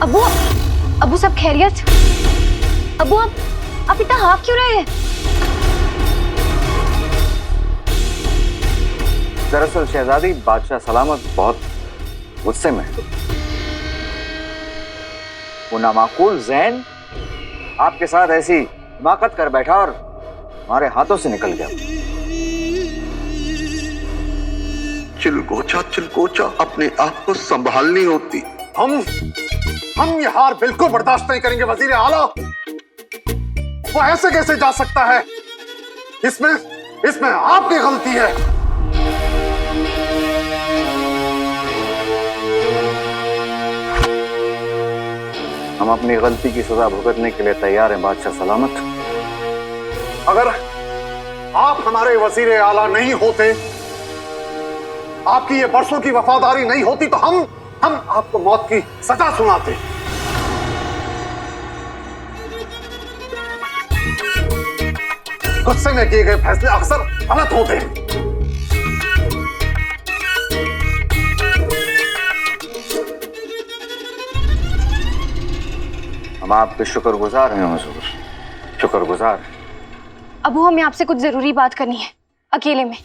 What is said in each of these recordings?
अबू, अबू सब खैरियत? अबू आप इतना हाँफ क्यों रहे हैं? दरअसल शहजादी, बादशाह सलामत बहुत गुस्से में है। वो नामाकूल ज़ैन आपके साथ ऐसी हिमाकत कर बैठा और हमारे हाथों से निकल गया। चिलकोचा अपने आप को संभालनी होती। हम ये हार बिल्कुल बर्दाश्त नहीं करेंगे वजीर आला। वो ऐसे कैसे जा सकता है? इसमें आपकी गलती है। हम अपनी गलती की सजा भुगतने के लिए तैयार हैं बादशाह सलामत। अगर आप हमारे वजीर आला नहीं होते, आपकी ये बरसों की वफादारी नहीं होती, तो हम आपको मौत की सजा सुनाते। गुस्से में किए गए फैसले अक्सर गलत होते हैं। हम आपके शुक्रगुजार हैं हुजूर, शुक्रगुजार। अबू, हमें आपसे कुछ जरूरी बात करनी है, अकेले में।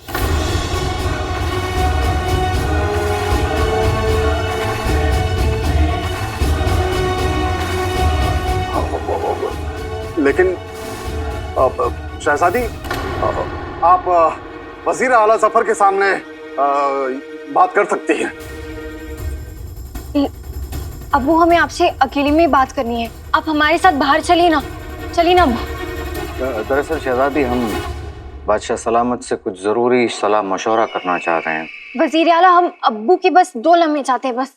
लेकिन शहजादी, आप वजीर आला जफर के सामने बात कर सकती हैं। अबू, हमें आपसे अकेले में बात करनी है। आप हमारे साथ बाहर चलिए ना अबू। दरअसल शहजादी, हम बादशाह सलामत से कुछ जरूरी सलाह मशवरा करना चाह रहे हैं। वजीर आला, हम अब्बू की बस 2 लम्हे चाहते हैं बस।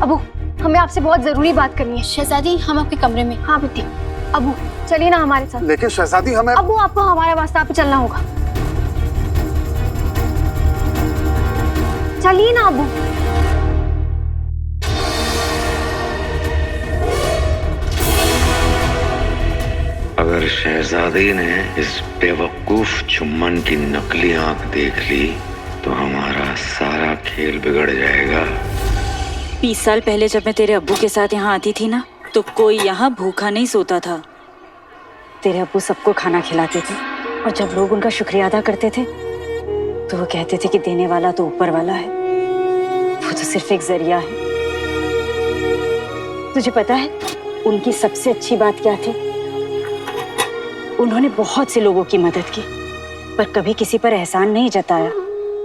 अबू, हमें आपसे बहुत जरूरी बात करनी है। शहजादी, हम आपके कमरे में। हाँ बेटी। अबू, चलिए ना हमारे साथ। लेकिन शहजादी, हमें अबू, आपको हमारे वास्ते पे चलना होगा। चलिए ना अबू। अगर शहजादी ने इस बेवकूफ चुम्बन की नकली आंख देख ली तो हमारा सारा खेल बिगड़ जाएगा। 20 साल पहले जब मैं तेरे अब्बू के साथ यहाँ आती थी ना, तो कोई यहाँ भूखा नहीं सोता था। तेरे अब्बू सबको खाना खिलाते थे, और जब लोग उनका शुक्रिया अदा करते थे तो वो कहते थे कि देने वाला तो ऊपर वाला है, वो तो सिर्फ एक जरिया है। तुझे पता है उनकी सबसे अच्छी बात क्या थी? उन्होंने बहुत से लोगों की मदद की, पर कभी किसी पर एहसान नहीं जताया।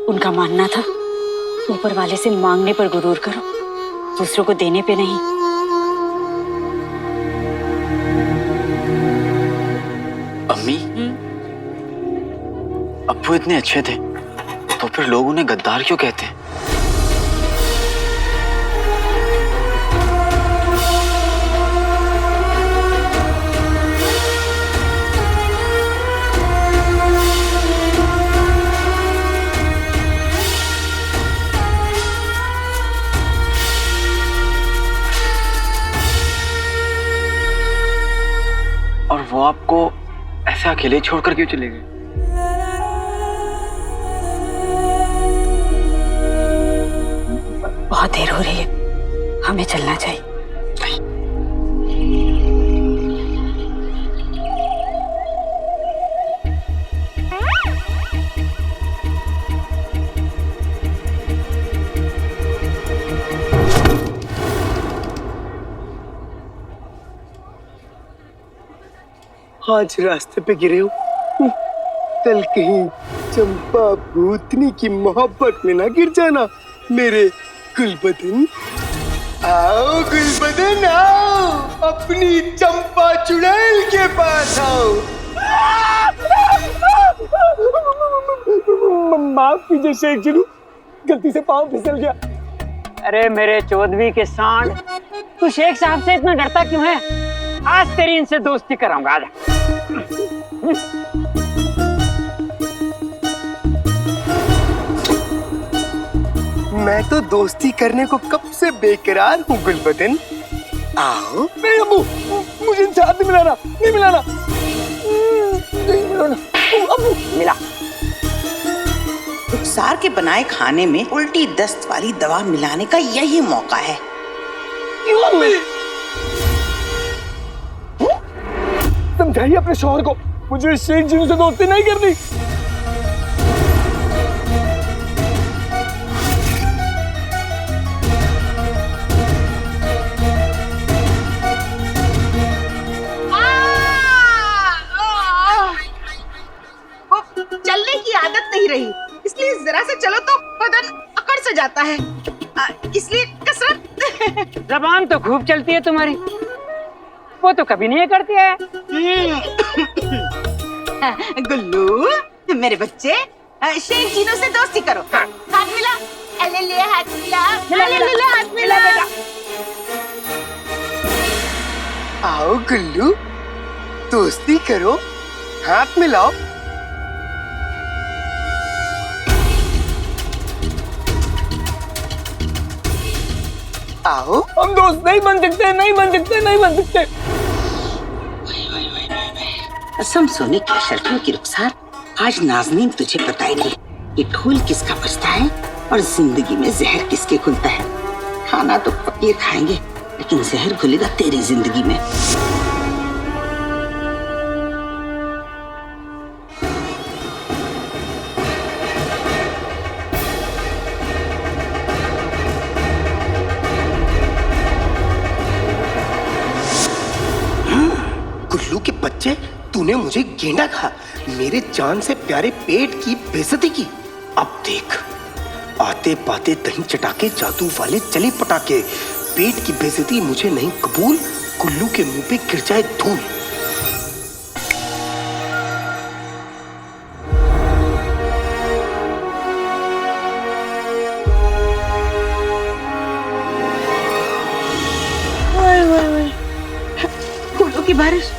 उनका मानना था ऊपर वाले से मांगने पर गुरूर करो, दूसरों को देने पे नहीं। अम्मी, अब्बू इतने अच्छे थे तो फिर लोग उन्हें गद्दार क्यों कहते हैं? और वो आपको ऐसे अकेले छोड़कर क्यों चले गए? बहुत देर हो रही है, हमें चलना चाहिए। आज रास्ते पे गिरे हो, कल कहीं चंपा भूतनी की मोहब्बत में ना गिर जाना मेरे गुलबदन। आओ गुलबदन आओ, अपनी चंपा चुड़ैल के पास आओ। माफ कीजिए शेख जी, गलती से पाँव फिसल गया। अरे मेरे चौधरी के सांड, तू शेख साहब से इतना डरता क्यों है? आज तेरी इनसे दोस्ती कराऊंगा। आजा। मैं तो दोस्ती करने को कब से बेकरार हूँ गुलबदन। आओ। नहीं अम्मू, मुझे इनसे हाथ नहीं मिलाना, नहीं मिलाना, नहीं मिलाना। अम्मू मिला। रुखसार के बनाए खाने में उल्टी दस्त वाली दवा मिलाने का यही मौका है। क्यों अम्मी? समझाइए अपने शौहर को, मुझे शेख जी से दोस्ती नहीं करनी। चलने की आदत नहीं रही, इसलिए जरा से चलो तो बदन अकड़ से जाता है, इसलिए कसरत। जबान तो खूब चलती है तुम्हारी, वो तो कभी नहीं करती है। गुल्लू मेरे बच्चे, शेख जीनू से दोस्ती करो। हाथ मिला, ले ले हाथ मिला, ले हाथ मिला। आओ गुल्लू, दोस्ती करो, हाथ मिलाओ। आओ, हम दोस्त नहीं बन सकते, नहीं बन सकते, नहीं बन सकते। कसम सोने की शर्तों की रुखसार, आज नाज़नीन तुझे बताएगी कि ढोल किसका बजता है और जिंदगी में जहर किसके घुलता है। खाना तो फकीर खाएंगे, लेकिन जहर घुलेगा तेरी जिंदगी में। गुल्लू के बच्चे, तूने मुझे गेंडा कहा, मेरे जान से प्यारे पेट की बेइज्जती की। अब देख, आते पाते दही चटाके जादू वाले चले पटाके। पेट की बेइज्जती मुझे नहीं कबूल, गुल्लू के मुंह पे गिर जाए धूल। फूलों की बारिश।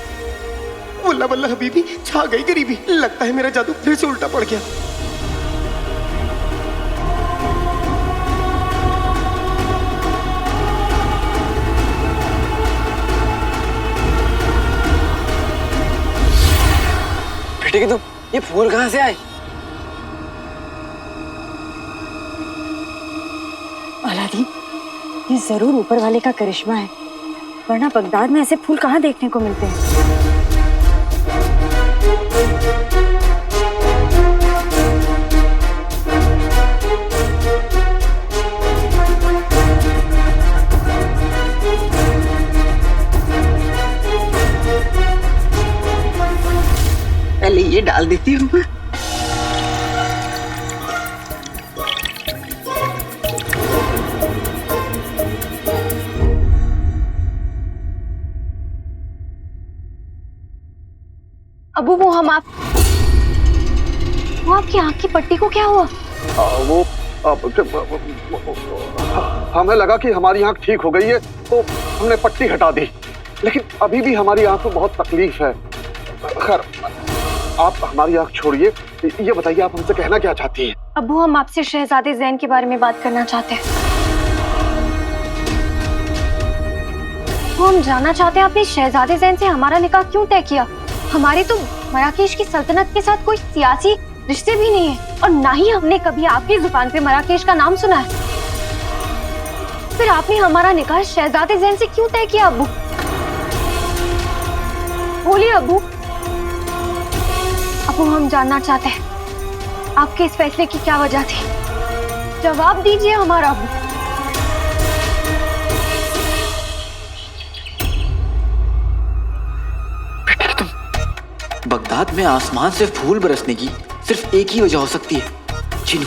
वल्ला वल्ला हबीबी, छा गई गरीबी। लगता है मेरा जादू फिर से उल्टा पड़ गया। बेटे की तुम, ये फूल कहाँ से आए? अलादीन, ये जरूर ऊपर वाले का करिश्मा है, वरना बगदाद में ऐसे फूल कहाँ देखने को मिलते हैं। पहले ये डाल देती हूँ। अबू, वो आपकी आंख की पट्टी को क्या हुआ? हमें लगा कि हमारी आंख ठीक हो गई है तो हमने पट्टी हटा दी, लेकिन अभी भी हमारी आंख में बहुत तकलीफ है। खैर, आप हमारी आंख छोड़िए, ये बताइए आप हमसे कहना क्या चाहती हैं? अबू, हम आपसे शहजादे ज़ैन के बारे में बात करना चाहते हैं। वो हम जानना चाहते हैं आपने शहजादे ज़ैन से हमारा निकाह क्यों तय किया? हमारे तो मराकेश की सल्तनत के साथ कोई सियासी रिश्ते भी नहीं है, और ना ही हमने कभी आपकी जुबान पे मराकेश का नाम सुना है। फिर आपने हमारा निकाह शहजादे ज़ैन से क्यों तय किया? अबू बोलिए अबू। अबू, हम जानना चाहते हैं आपके इस फैसले की क्या वजह थी। जवाब दीजिए हमारा अबू। बगदाद में आसमान से फूल बरसने की सिर्फ एक ही वजह हो सकती है, चिनू।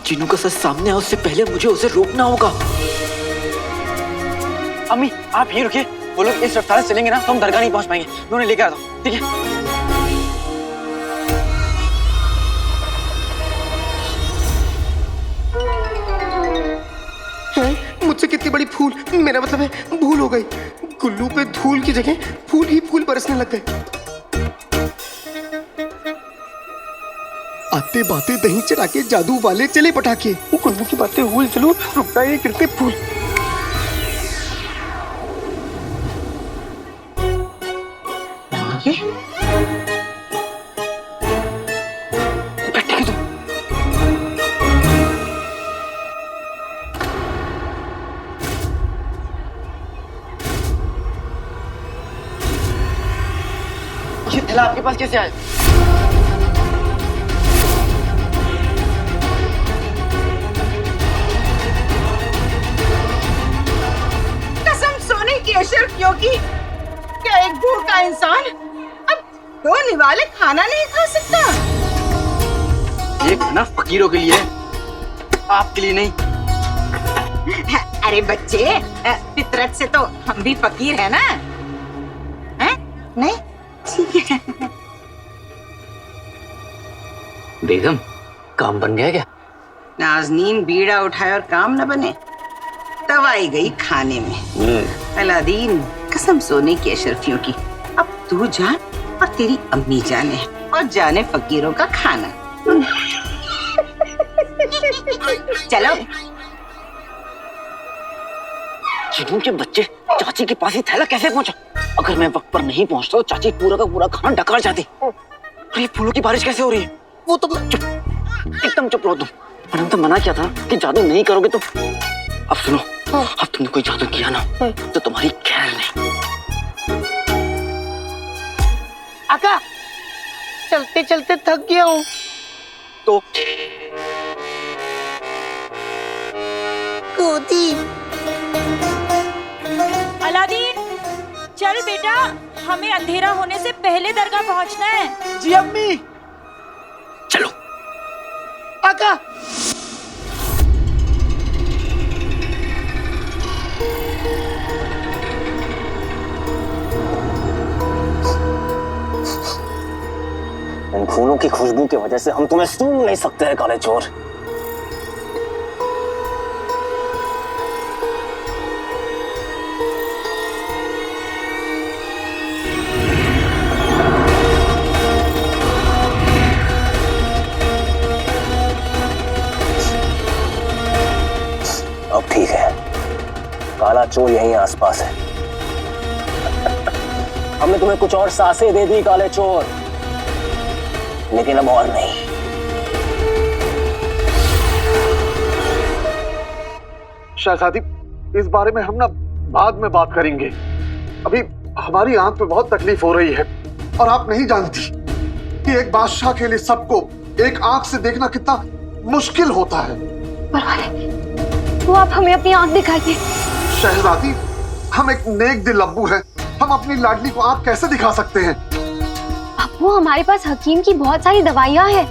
चिनू का सच सामने आए उससे पहले मुझे उसे रोकना होगा। अम्मी, आप यहीं रुकिए, वो लोग इस रफ्तार से चलेंगे ना तो हम दरगाह नहीं पहुंच पाएंगे। मैं उन्हें लेकर आता हूँ, ठीक है? मुझसे कितनी बड़ी फूल, मेरा मतलब है भूल हो गई। गुल्लू पे धूल की जगह फूल ही फूल बरसने लग गए। आते बातें दही चढ़ा के जादू वाले चले पटाके। गुल्लू की बातें हुई चलो, रुकता है ये गिरते फूल। ताला आपके पास कैसे आया? कसम सोने की अशर्फियों की, क्या एक भूखा इंसान अब 2 निवाले खाना नहीं खा सकता? ये खाना फकीरों के लिए है, आपके लिए नहीं। अरे बच्चे, फितरत से तो हम भी फकीर है ना? हैं? नहीं? ठीक है। बेगम, काम बन गया क्या? नाज़नीन बीड़ा उठाए और काम न बने, दवाई गई खाने में। अलादीन, कसम सोने की अशरफियों की, अब तू जा और तेरी अम्मी जाने और जाने फकीरों का खाना। चलो। चिन्नू के बच्चे, चाची के पास ही थैला कैसे पहुंचा? अगर मैं वक्त पर नहीं पहुंचता तो चाची पूरा का पूरा खाना डकार जाती। और ये फूलों की बारिश कैसे हो रही है? वो तो चुप, एकदम चुप रहो तुम। मैंने तो मना किया था कि जादू नहीं करोगे तो। अब सुनो, अब तुमने कोई जादू किया ना तो तुम्हारी खैर नहीं। आका, चलते चलते थक गया हूँ। तो कूदी। अलादीन, चल बेटा, हमें अंधेरा होने से पहले दरगाह पहुंचना है। जी अम्मी। चलो। आका। इन फूलों की खुशबू की वजह से हम तुम्हें सूंघ नहीं सकते हैं काले चोर। अब ठीक है, काला चोर यहीं आसपास है। हमने तुम्हें कुछ और सांसें दे दी काले चोर, लेकिन अब और नहीं। शहजादी, इस बारे में हम ना बाद में बात करेंगे। अभी हमारी आंख पे बहुत तकलीफ हो रही है और आप नहीं जानती कि एक बादशाह के लिए सबको एक आंख से देखना कितना मुश्किल होता है। वो आप हमें अपनी आंख दिखाइए। शहजादी, हम एक नेक दिल अब्बू हैं, हम अपनी लाडली को आंख कैसे दिखा सकते हैं? अब्बू, हमारे पास हकीम की बहुत सारी दवाइयाँ हैं।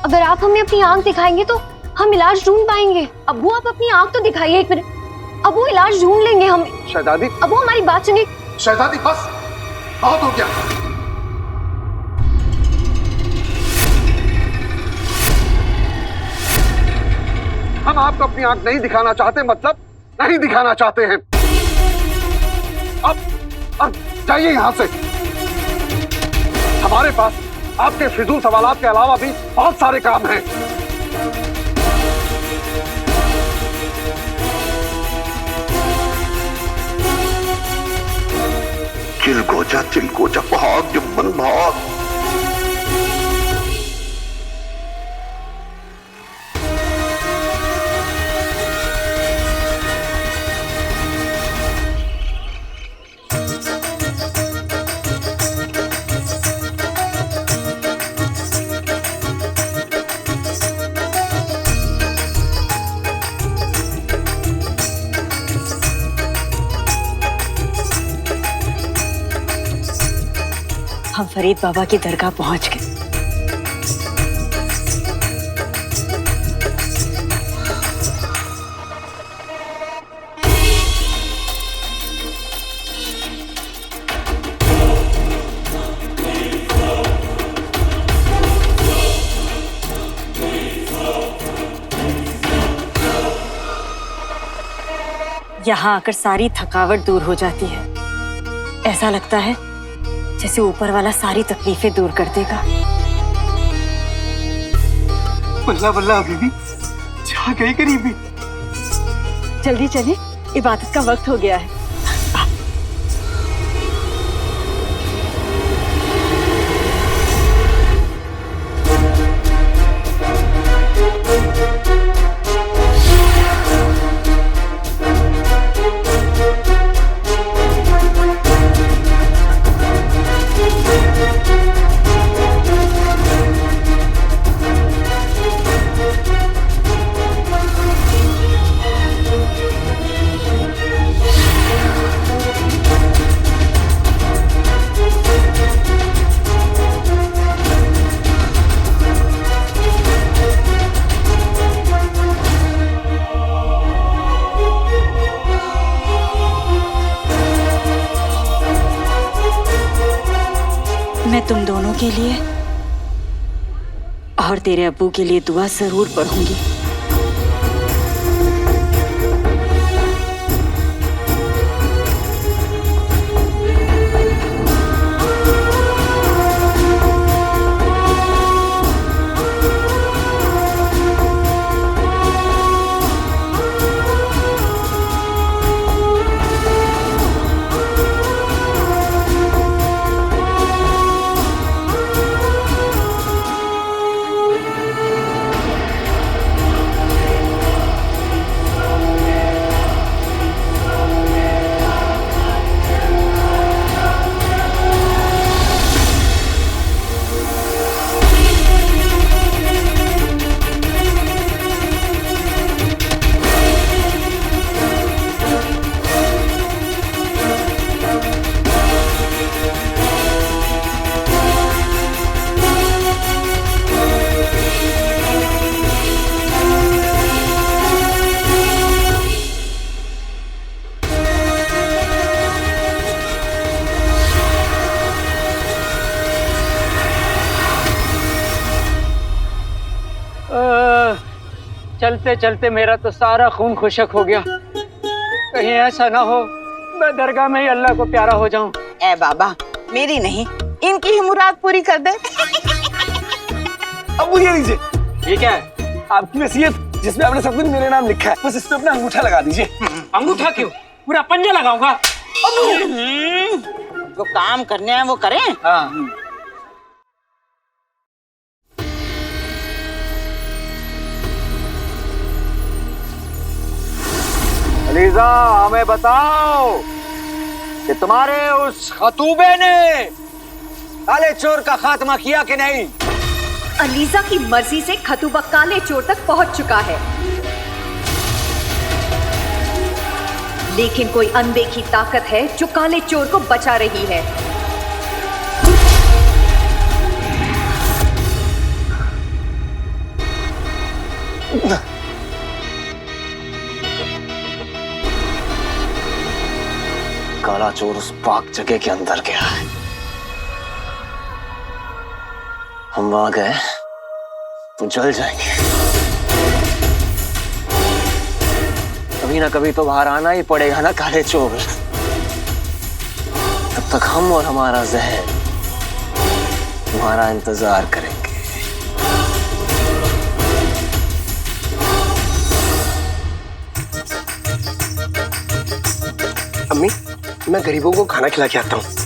अगर आप हमें अपनी आंख दिखाएंगे तो हम इलाज ढूंढ पाएंगे। अब्बू, आप अपनी आंख तो दिखाइए एक मिनट। अब्बू, इलाज ढूंढ लेंगे हम। शहजादी। अब्बू, हमारी बात सुनिए। शहजादी, बस बहुत हो गया। हम आपको अपनी आंख नहीं दिखाना चाहते, मतलब नहीं दिखाना चाहते हैं। अब जाइए यहाँ से। हमारे पास आपके फिजूल सवालात के अलावा भी बहुत सारे काम हैं। चिलगोजा भाग जुम्मन भाग। हम फरीद बाबा की दरगाह पहुंच गए। यहाँ आकर सारी थकावट दूर हो जाती है। ऐसा लगता है जैसे ऊपर वाला सारी तकलीफें दूर कर देगा। बल्ला बल्ला, अभी भी जा गई करीबी। जल्दी चलिए, इबादत का वक्त हो गया है। मैं तुम दोनों के लिए और तेरे अब्बू के लिए दुआ जरूर पढ़ूंगी। चलते चलते मेरा तो सारा खून खुशक हो गया। कहीं ऐसा ना हो मैं दरगाह में ही अल्लाह को प्यारा हो जाऊं। ए बाबा, मेरी नहीं, इनकी ही मुराद पूरी कर दे। अब्बू ये लीजिए, ये क्या है? आपकी वसीयत जिसमें आपने सब कुछ मेरे नाम लिखा है, बस इस पे अपना अंगूठा लगा दीजिए। अंगूठा क्यों? पूरा पंजा लगाऊंगा। जो काम करने हैं वो करें। हाँ। अलीजा, हमें बताओ कि तुम्हारे उस खतूबे ने काले चोर का खात्मा किया कि नहीं? अलीजा की मर्जी से खतूबा काले चोर तक पहुंच चुका है, लेकिन कोई अनदेखी ताकत है जो काले चोर को बचा रही है। काला चोर उस पाक जगह के अंदर गया है। हम वहां गए तो जल जाएंगे। कभी ना कभी तो बाहर आना ही पड़ेगा ना काले चोर। तब तक हम और हमारा जहर तुम्हारा इंतजार करेंगे। अम्मी, मैं गरीबों को खाना खिला के आता हूँ।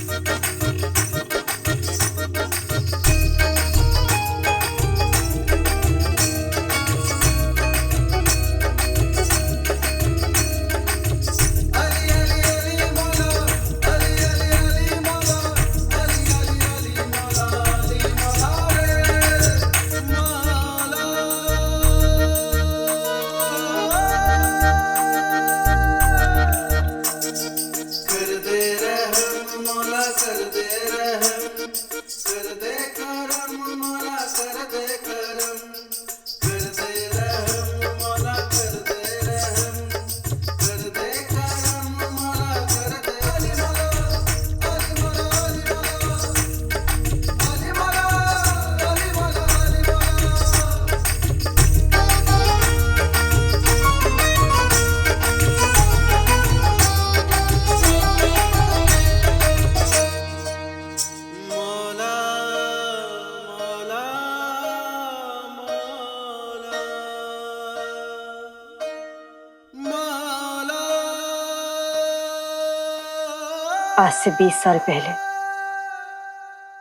आज से 20 साल पहले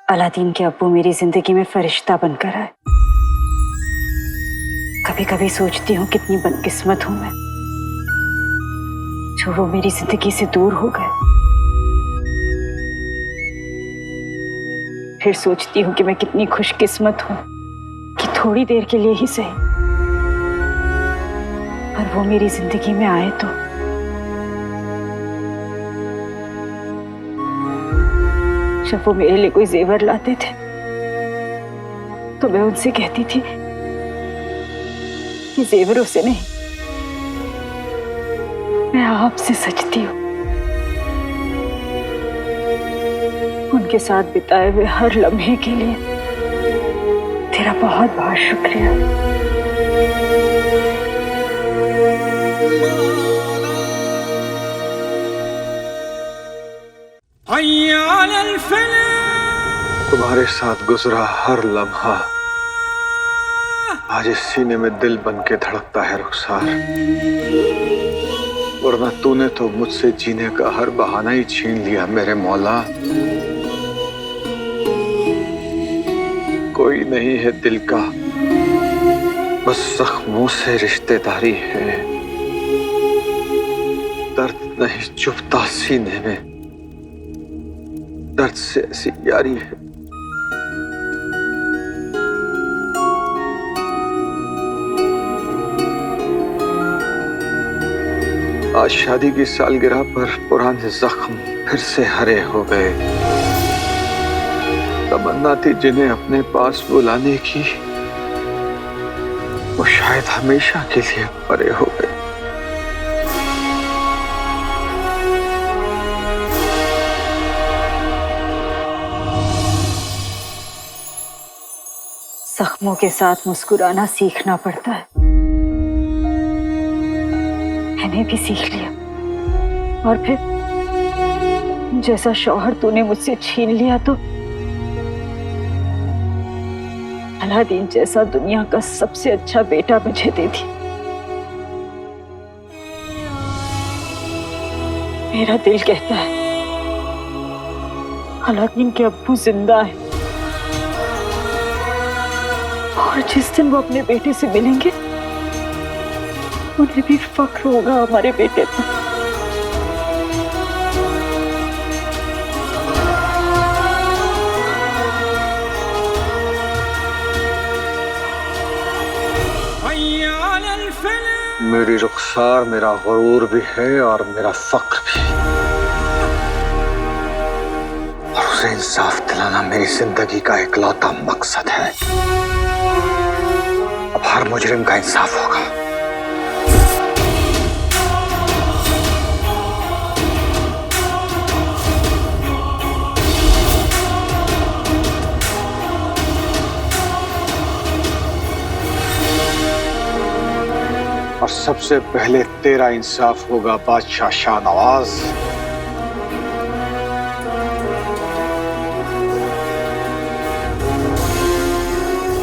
अलादीन के अब्बू मेरी जिंदगी में फरिश्ता बनकर आए। कभी कभी सोचती हूँ कितनी बदकिस्मत हूं मैं जो वो मेरी जिंदगी से दूर हो गए। फिर सोचती हूँ कि मैं कितनी खुशकिस्मत हूं कि थोड़ी देर के लिए ही सही पर वो मेरी जिंदगी में आए। तो जब वो मेरे लिए कोई जेवर लाते थे तो मैं उनसे कहती थी कि जेवरों से नहीं, मैं आपसे सचती हूँ। उनके साथ बिताए हुए हर लम्हे के लिए तेरा बहुत बहुत शुक्रिया। तुम्हारे साथ गुजरा हर लम्हा आज इस सीने में दिल बन के धड़कता है रुखसार, वरना तूने तो मुझसे जीने का हर बहाना ही छीन लिया मेरे मौला। कोई नहीं है दिल का, बस जख्मों से रिश्तेदारी है। दर्द नहीं चुभता सीने में, दर्द से ऐसी यारी है। आज शादी की सालगिरह पर पुराने जख्म फिर से हरे हो गए। तमन्ना थी जिन्हें अपने पास बुलाने की, वो शायद हमेशा के लिए परे हो गए। जख्मों के साथ मुस्कुराना सीखना पड़ता है। मैंने भी सीख लिया, और फिर जैसा शौहर तूने मुझसे छीन लिया तो अलादीन जैसा दुनिया का सबसे अच्छा बेटा मुझे दे दी। मेरा दिल कहता है अलादीन के अब्बू जिंदा है, और जिस दिन वो अपने बेटे से मिलेंगे उन्हें भी फख्र होगा हमारे बेटे पर। मेरी रुखसार मेरा गुरूर भी है और मेरा फख्र भी, और उसे इंसाफ दिलाना मेरी जिंदगी का इकलौता मकसद है। अब हर मुजरिम का इंसाफ होगा। और सबसे पहले तेरा इंसाफ होगा बादशाह शाहनवाज।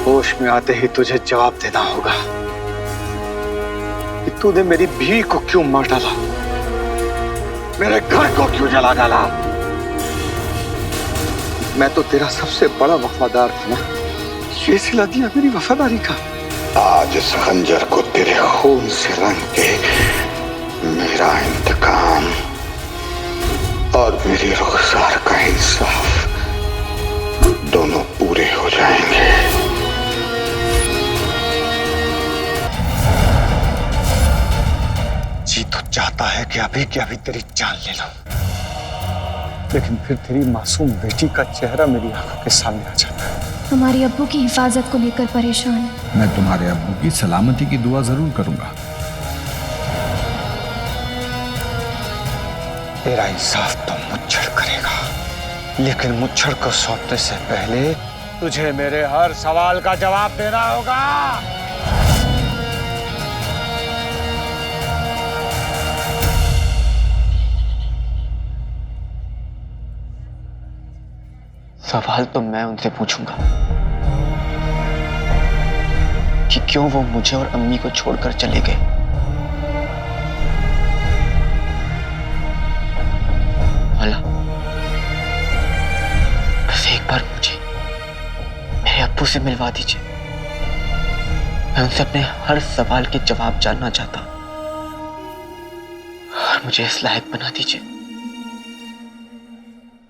होश में आते ही तुझे जवाब देना होगा कि तूने मेरी बीवी को क्यों मार डाला, मेरे घर को क्यों जला डाला। मैं तो तेरा सबसे बड़ा वफादार था ना, ये सिला दिया मेरी वफादारी का। आज इस खंजर को तेरे खून से रंग के मेरा इंतकाम और मेरी रुखसार का इंसाफ दोनों पूरे हो जाएंगे। जी तो चाहता है कि अभी के अभी तेरी जान ले लूं, लेकिन फिर तेरी मासूम बेटी का चेहरा मेरी आंखों के सामने आ जाता है। हमारी अब्बू की हिफाजत को लेकर परेशान है। मैं तुम्हारे अब्बू की सलामती की दुआ जरूर करूंगा। तेरा इंसाफ तो मुच्छड़ करेगा, लेकिन मुच्छड़ को सौंपने से पहले तुझे मेरे हर सवाल का जवाब देना होगा। सवाल तो मैं उनसे पूछूंगा कि क्यों वो मुझे और अम्मी को छोड़कर चले गए। भला बस एक बार मुझे मेरे अब्बू से मिलवा दीजिए। मैं उनसे अपने हर सवाल के जवाब जानना चाहता हूं, और मुझे इस लायक बना दीजिए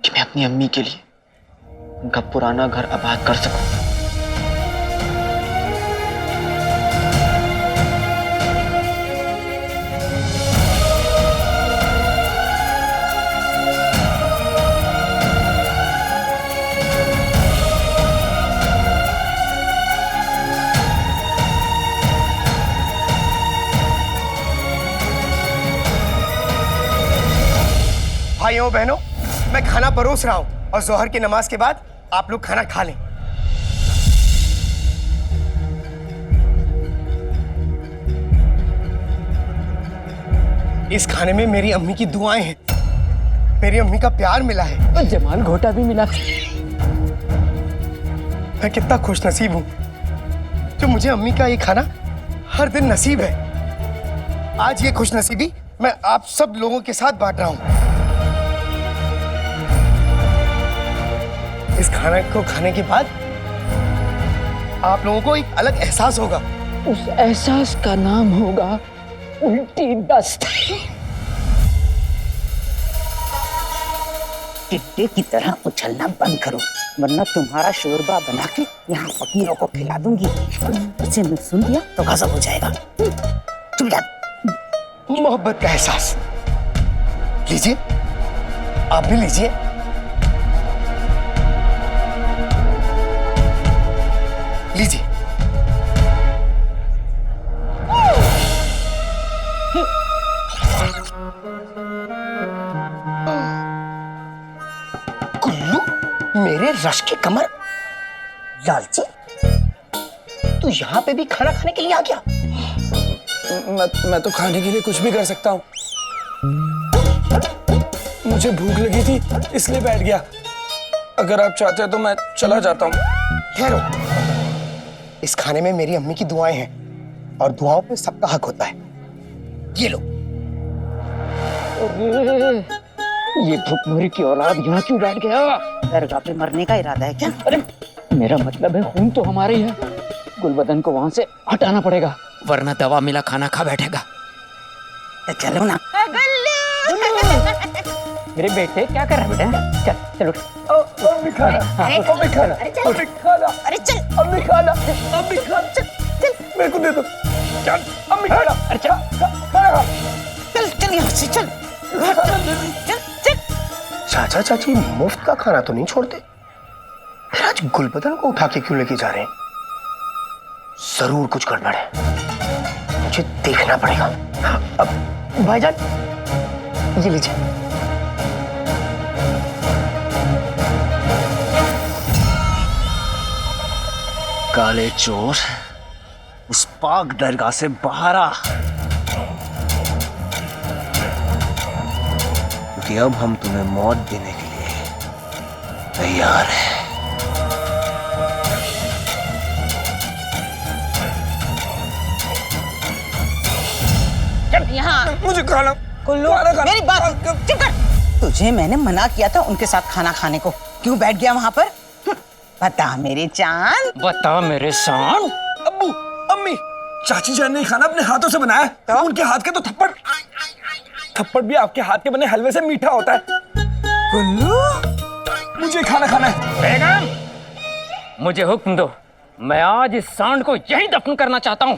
कि मैं अपनी अम्मी के लिए उनका पुराना घर आबाद कर सकूं। भाइयों बहनों, मैं खाना परोस रहा हूं। और जोहर की नमाज के बाद आप लोग खाना खा लें। इस खाने में मेरी अम्मी की दुआएं हैं, मेरी अम्मी का प्यार मिला है और जमाल घोटा भी मिला। मैं कितना खुश नसीब हूँ जो मुझे अम्मी का ये खाना हर दिन नसीब है। आज ये खुश नसीबी मैं आप सब लोगों के साथ बांट रहा हूँ। इस खाने को खाने के बाद आप लोगों को एक अलग एहसास होगा। उस एहसास का नाम होगा उल्टी दस्त। टिड्डे की तरह उछलना बंद करो, वरना तुम्हारा शोरबा बना के यहाँ फकीरों को खिला दूंगी। इसे मैं सुन लिया तो गजब हो जाएगा। चुप जा। मोहब्बत का एहसास लीजिए, आप भी लीजिए। लीजिए। कुल्लू, मेरे रश की कमर। लालची, तू यहाँ पे भी खाना खाने के लिए आ गया? मैं तो खाने के लिए कुछ भी कर सकता हूँ। मुझे भूख लगी थी इसलिए बैठ गया। अगर आप चाहते हैं तो मैं चला जाता हूँ। ठहरो, इस खाने में मेरी अम्मी की दुआएं हैं और दुआओं पे सबका हक होता है। ये लो। ये भुखमरी की औलाद यहाँ क्यों बैठ गया? दरगाह पे मरने का इरादा है क्या? अरे मेरा मतलब है खून तो हमारा ही है। गुलबदन को वहां से हटाना पड़ेगा, वरना दवा मिला खाना खा बैठेगा। तो चलो ना। मेरे बेटे क्या कर रहा है बेटा? चल चलो। अरे चल, मेरे को दे दो। चल, अम्मी खाना। अरे चल चल यहाँ से चल। चाचा चाची मुफ्त का खाना तो नहीं छोड़ते, फिर आज गुलबदन को उठा के क्यों लेके जा रहे हैं? जरूर कुछ गड़बड़ है, मुझे देखना पड़ेगा। अब भाईजान ये लीजिए। काले चोर, उस पाक दरगाह से बाहर आ, क्योंकि अब हम तुम्हें मौत देने के लिए तैयार हैं। यहाँ मुझे खाना कुल्लू, मेरी बात चुप कर। तुझे मैंने मना किया था उनके साथ खाना खाने को, क्यों बैठ गया वहाँ पर? बता मेरे चांद, बता मेरे शान। अब्बू, अम्मी, चाची जान ने खाना अपने हाथों से बनाया तो? उनके हाथ के तो थप्पड़ भी आपके हाथ के बने हलवे से मीठा होता है। कुल्लू मुझे खाना खाना है। बेगम, मुझे हुक्म दो, मैं आज इस सांड को यहीं दफन करना चाहता हूँ।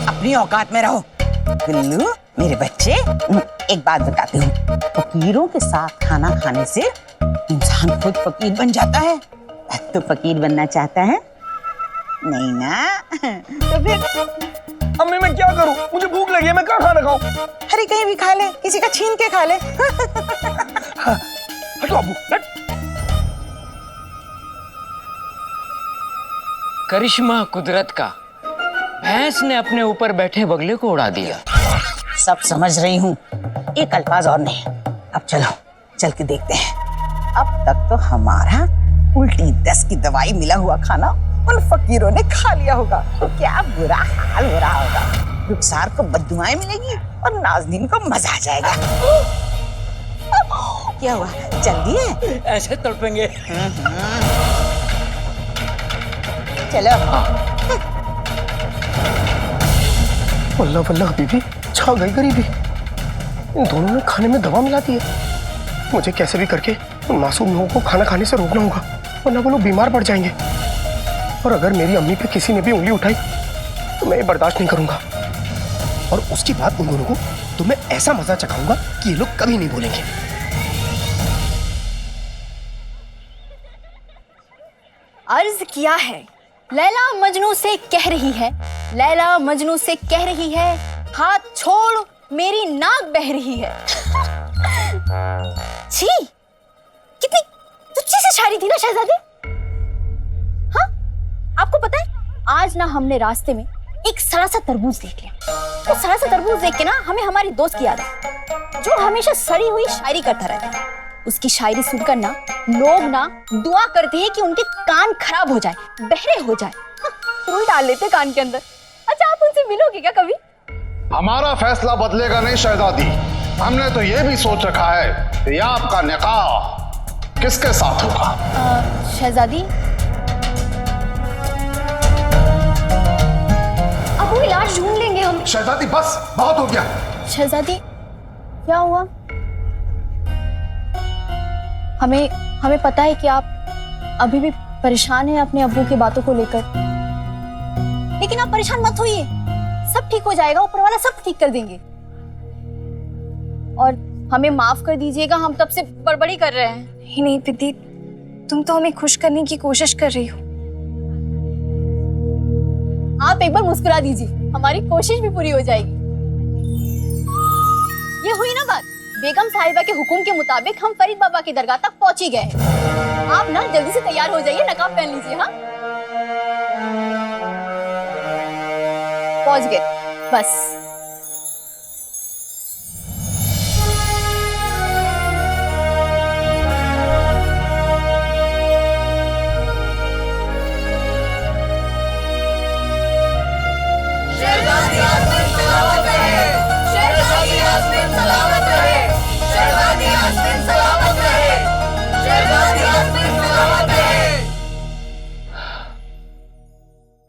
अपनी औकात में रहो। कुल्लू मेरे बच्चे, एक बात बताती हूँ, फकीरों के साथ खाना खाने से इंसान खुद फकीर बन जाता है। तो फकीर बनना चाहता है नहीं ना? तो फिर अम्मी मैं क्या करूं? मुझे भूख लगी है, मैं क्या खाना खाऊं? अरे कहीं भी खा ले, किसी का छीन के खा ले। हटो अब्बू, हट। करिश्मा कुदरत का, भैंस ने अपने ऊपर बैठे बगले को उड़ा दिया। सब समझ रही हूँ, एक अल्फाज और नहीं। अब चलो चल के देखते हैं। अब तक तो हमारा उल्टी दस्त की दवाई मिला हुआ खाना उन फकीरों ने खा लिया होगा, तो क्या बुरा हाल हो रहा होगा। रुखसार को बद्दुआएं मिलेगी और नाज़नीन को मजा आ जाएगा। क्या हुआ, जल्दी है? ऐसे तड़पेंगे। चलो। वल्लाह वल्लाह बीबी, छा गई गरीबी। इन दोनों ने खाने में दवा मिला दी है। मुझे कैसे भी करके उन मासूम लोगों को खाना खाने से रोकना होगा, वरना वो लोग बीमार पड़ जाएंगे। और अगर मेरी अम्मी पे किसी ने भी उंगली उठाई तो मैं ये बर्दाश्त नहीं करूंगा। और उसके बाद उन दोनों को तो मैं ऐसा मजा चखाऊंगा कि ये लोग कभी नहीं भूलेंगे। अर्ज किया है, लैला मजनू से कह रही है, लैला मजनू से कह रही है, हाथ छोड़ मेरी नाक बह रही है। छी, कितनी थी ना शहजादी? हाँ, आपको पता है आज ना हमने रास्ते में एक सड़ा सा तरबूज देख लिया। वो सड़ा सा तरबूज देख के ना हमें हमारी दोस्त की याद आई, जो हमेशा सड़ी हुई शायरी करता रहता है। उसकी शायरी सुनकर ना लोग ना दुआ करते हैं कि उनके कान खराब हो जाए, बहरे हो जाए। रुई डाल लेते कान के अंदर। अच्छा, आप उनसे मिलोगे क्या कभी? हमारा फैसला बदलेगा नहीं शहजादी। हमने तो ये भी सोच रखा है कि आपका निकाह किसके साथ होगा। शहजादी, अब वो इलाज ढूंढ लेंगे हम। शहजादी बस, बहुत हो गया। शहजादी क्या हुआ? हमें पता है कि आप अभी भी परेशान हैं अपने अब्बू की बातों को लेकर, लेकिन आप परेशान मत होइए, सब ठीक हो जाएगा, ऊपर वाला सब ठीक कर देंगे। और हमें माफ कर दीजिएगा, हम तब से बड़बड़ी कर रहे हैं। नहीं नहीं दीदी, तुम तो हमें खुश करने की कोशिश कर रही हो। आप एक बार मुस्कुरा दीजिए, हमारी कोशिश भी पूरी हो जाएगी। ये हुई ना बात, बेगम साहिबा के हुक्म के मुताबिक हम फरीद बाबा की दरगाह तक पहुंच ही गए हैं। आप ना जल्दी से तैयार हो जाइए, नकाब पहन लीजिए। हाँ, पहुंच गए बस।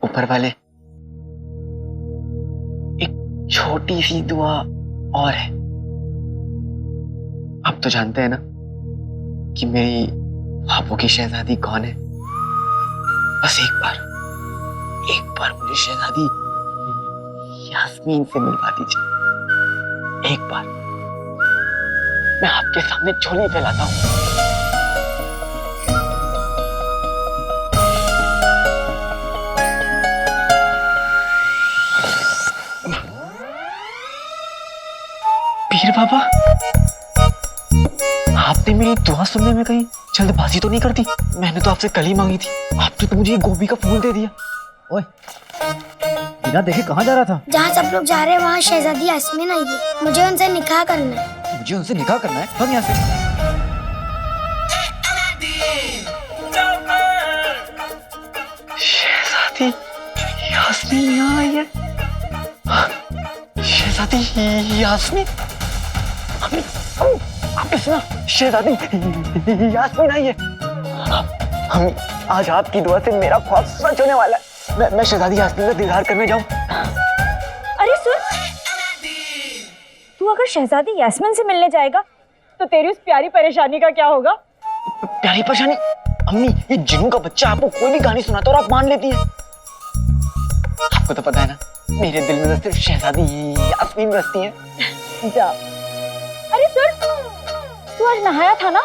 ऊपर वाले, एक छोटी सी दुआ और है। आप तो जानते हैं ना कि मेरी ख्वाबों की शहजादी कौन है। बस एक बार मुझे शहजादी यास्मीन से मिलवा दीजिए। एक बार मैं आपके सामने झोली फैलाता हूँ। पीर बाबा, आपने मेरी दुआ सुनने में कहीं जल्दबाजी तो नहीं कर दी? मैंने तो आपसे कल ही मांगी थी, आपने तो मुझे गोभी का फूल दे दिया। ओए, बिना देखे कहाँ जा रहा था? जहाँ सब लोग जा रहे हैं वहाँ शहजादी यास्मीन आई है, मुझे उनसे निकाह करना है। मुझे उनसे निकाह करना है? भाग यहाँ से। शहजादी यास्मीन यहाँ आई है। शहजादी यास्मीन, आपने सुना? शहजादी यास्मीन आई है। हम आज आपकी दुआ से मेरा ख्वाब सच होने वाला है। मैं शहजादी यास्मीन का दीदार करने जाऊं। अरे सुन, तू अगर शहजादी यास्मीन से मिलने जाएगा तो तेरी उस प्यारी परेशानी का क्या होगा? प्यारी परेशानी? अम्मी, ये जिन्नू का बच्चा आपको कोई भी कहानी सुनाता और आप मान लेती है। आपको तो पता है ना, मेरे दिल में तो सिर्फ शहजादी यास्मीन बसती है। जा। अरे सुन, तू आज नहाया था ना?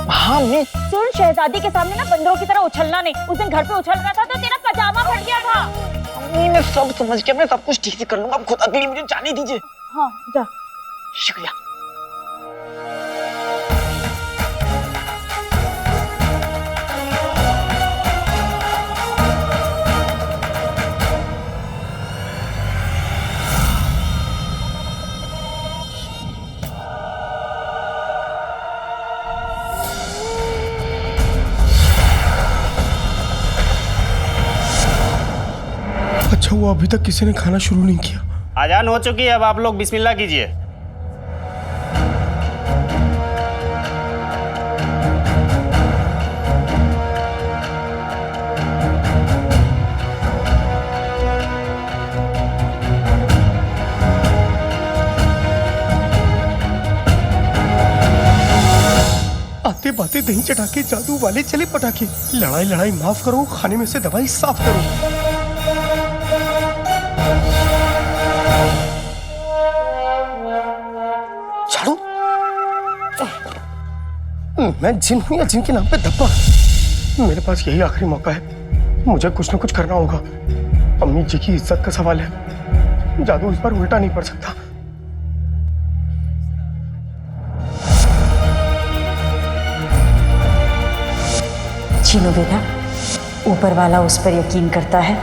हाँ अम्मी। सुन, शहजादी के सामने ना बंदरों की तरह उछलना नहीं। उस दिन घर पे उछल रहा था तो तेरा पजामा फट गया था। अम्मी, मैं सब समझ गया, मैं सब कुछ ठीक से कर लूंगा। आप खुद अकेली मुझे जाने दीजिए। हाँ जा। शुक्रिया। अच्छा हुआ अभी तक किसी ने खाना शुरू नहीं किया। आजान हो चुकी है, अब आप लोग बिस्मिल्लाह कीजिए। आते बातें दही चटाके, जादू वाले चले पटाखे। लड़ाई लड़ाई माफ करो, खाने में से दवाई साफ करो। मैं जिन हूं या जिन के नाम पे धब्बा, मेरे पास यही आखिरी मौका है। मुझे कुछ ना कुछ करना होगा। अम्मी जी की इज्जत का सवाल है, जादू इस बार उल्टा नहीं पड़ सकता। चीनू बेटा, ऊपर वाला उस पर यकीन करता है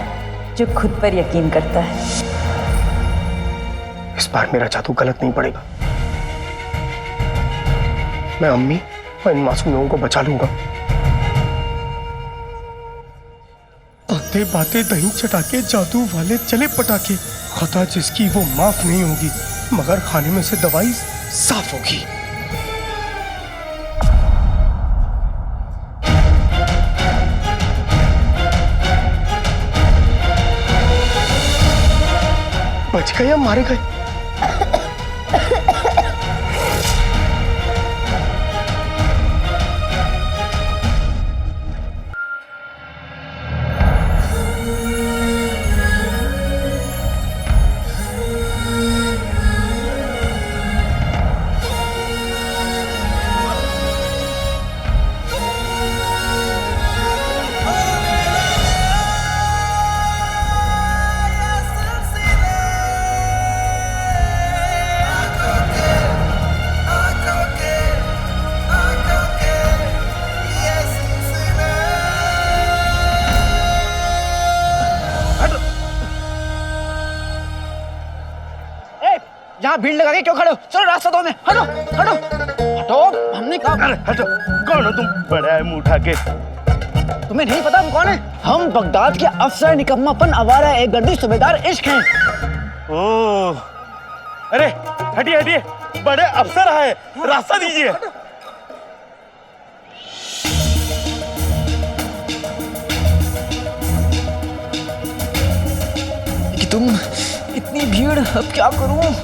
जो खुद पर यकीन करता है। इस बार मेरा जादू गलत नहीं पड़ेगा। मैं अम्मी और इन मासूम लोगों को बचा लूंगा। बातें बातें दही चटा के जादू वाले चले पटाखे। खता जिसकी वो माफ नहीं होगी, मगर खाने में से दवाई साफ होगी। बच गए या मारे गए? यहाँ भीड़ लगा के क्यों खड़े हो? चलो रास्ता दो, हमें हटो हटो हटो। हमने कहा हटो। कौन हो तुम? बड़ा है मुंह उठा के। तुम्हें नहीं पता हम कौन है? हम बगदाद के अफसर निकम्मापन आवारा एक गर्दी सूबेदार इश्क हैं। ओह, अरे हटिए हटिए, बड़े अफसर आए, रास्ता दीजिए। कि तुम इतनी भीड़, अब क्या करूं?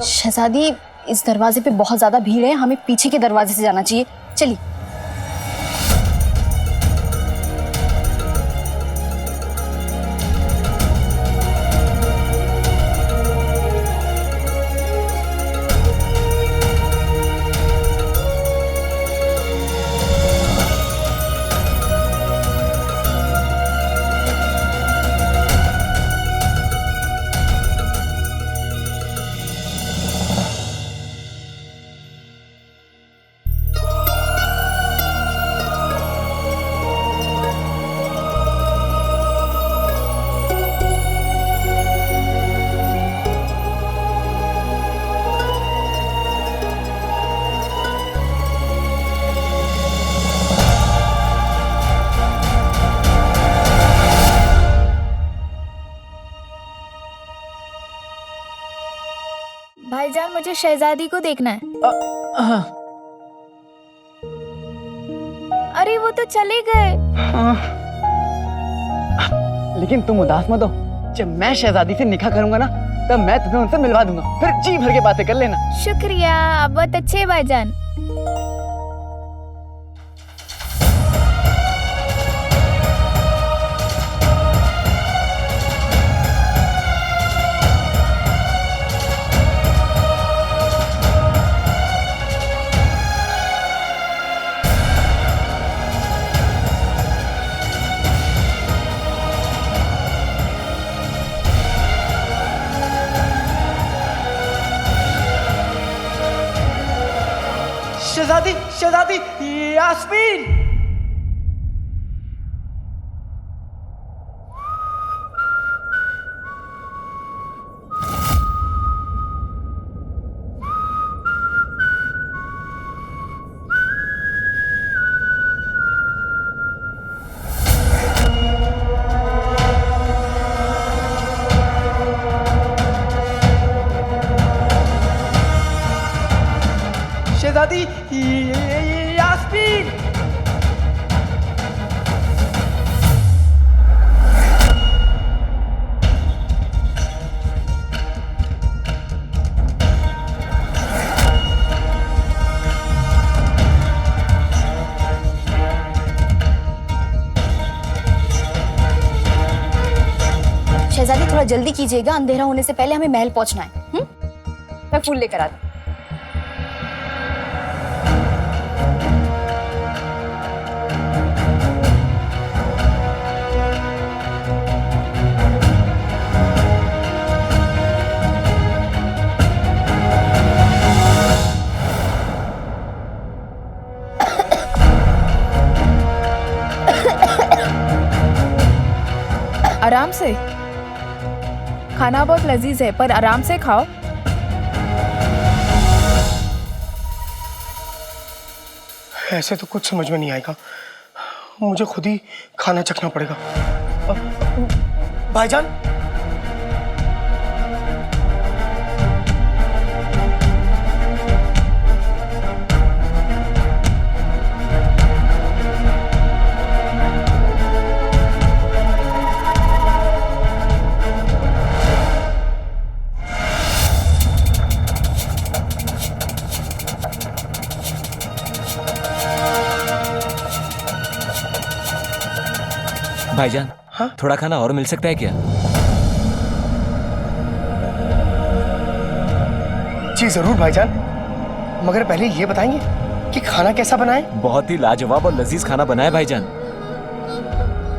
शहजादी, इस दरवाजे पे बहुत ज्यादा भीड़ है, हमें पीछे के दरवाजे से जाना चाहिए। चलिए। भाईजान, मुझे शहजादी को देखना है। अरे वो तो चले गए। लेकिन तुम उदास मत हो, जब मैं शहजादी से निकाह करूंगा ना, तब मैं तुम्हें उनसे मिलवा दूंगा, फिर जी भर के बातें कर लेना। शुक्रिया, आप बहुत अच्छे हैं भाईजान। शहजादी, शहजादी यास्मीन। शहजादी यास्मीन। शहजादी, थोड़ा जल्दी कीजिएगा, अंधेरा होने से पहले हमें महल पहुंचना है। मैं फूल लेकर आती हूँ। आराम से। खाना बहुत लजीज है, पर आराम से खाओ। ऐसे तो कुछ समझ में नहीं आएगा, मुझे खुद ही खाना चखना पड़ेगा। भाईजान, भाईजान, हाँ? थोड़ा खाना और मिल सकता है क्या? जी जरूर भाईजान, मगर पहले ये बताएंगे कि खाना कैसा बना है? बहुत ही लाजवाब और लजीज खाना बना है भाईजान।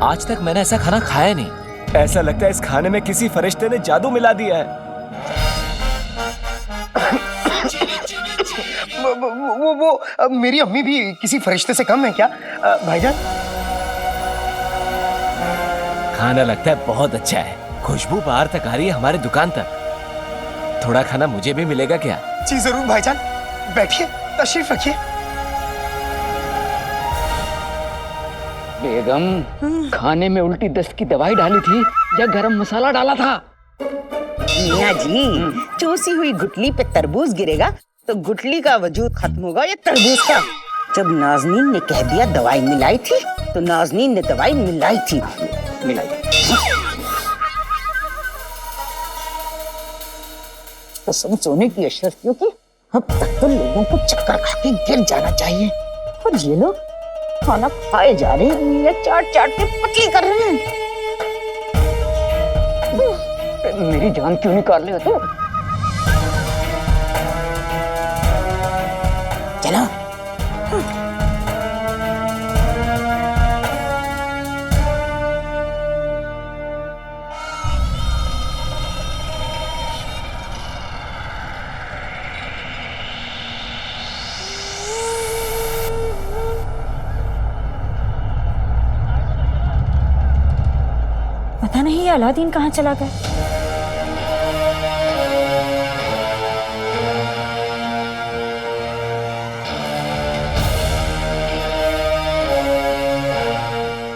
आज तक मैंने ऐसा खाना खाया नहीं। ऐसा लगता है इस खाने में किसी फरिश्ते ने जादू मिला दिया है। वो मेरी अम्मी भी किसी फरिश्ते से कम है क्या भाईजान? खाना लगता है बहुत अच्छा है। खुशबू बाहर तक आ रही है हमारी दुकान तक। थोड़ा खाना मुझे भी मिलेगा क्या? जी जरूर भाईजान, बैठिए, तशरीफ रखिए। बेगम, खाने में उल्टी दस्त की दवाई डाली थी या गरम मसाला डाला था? मियाँ जी, चूसी हुई गुठली पे तरबूज गिरेगा तो गुठली का वजूद खत्म होगा या तरबूज का? जब नाज़नीन ने कह दिया दवाई मिलाई थी, तो नाज़नीन ने दवाई मिलाई थी। कसम सोने की अशरफियों की, अब तक तो लोगों को चक्कर खा के गिर जाना चाहिए, और ये लोग खाना खाए जा रहे हैं, उंगलियां चाट चाट के पतली कर रहे हैं। मेरी जान क्यों निकाल रहे हो तुम? चलो। पता नहीं ये अलादीन कहाँ चला गया।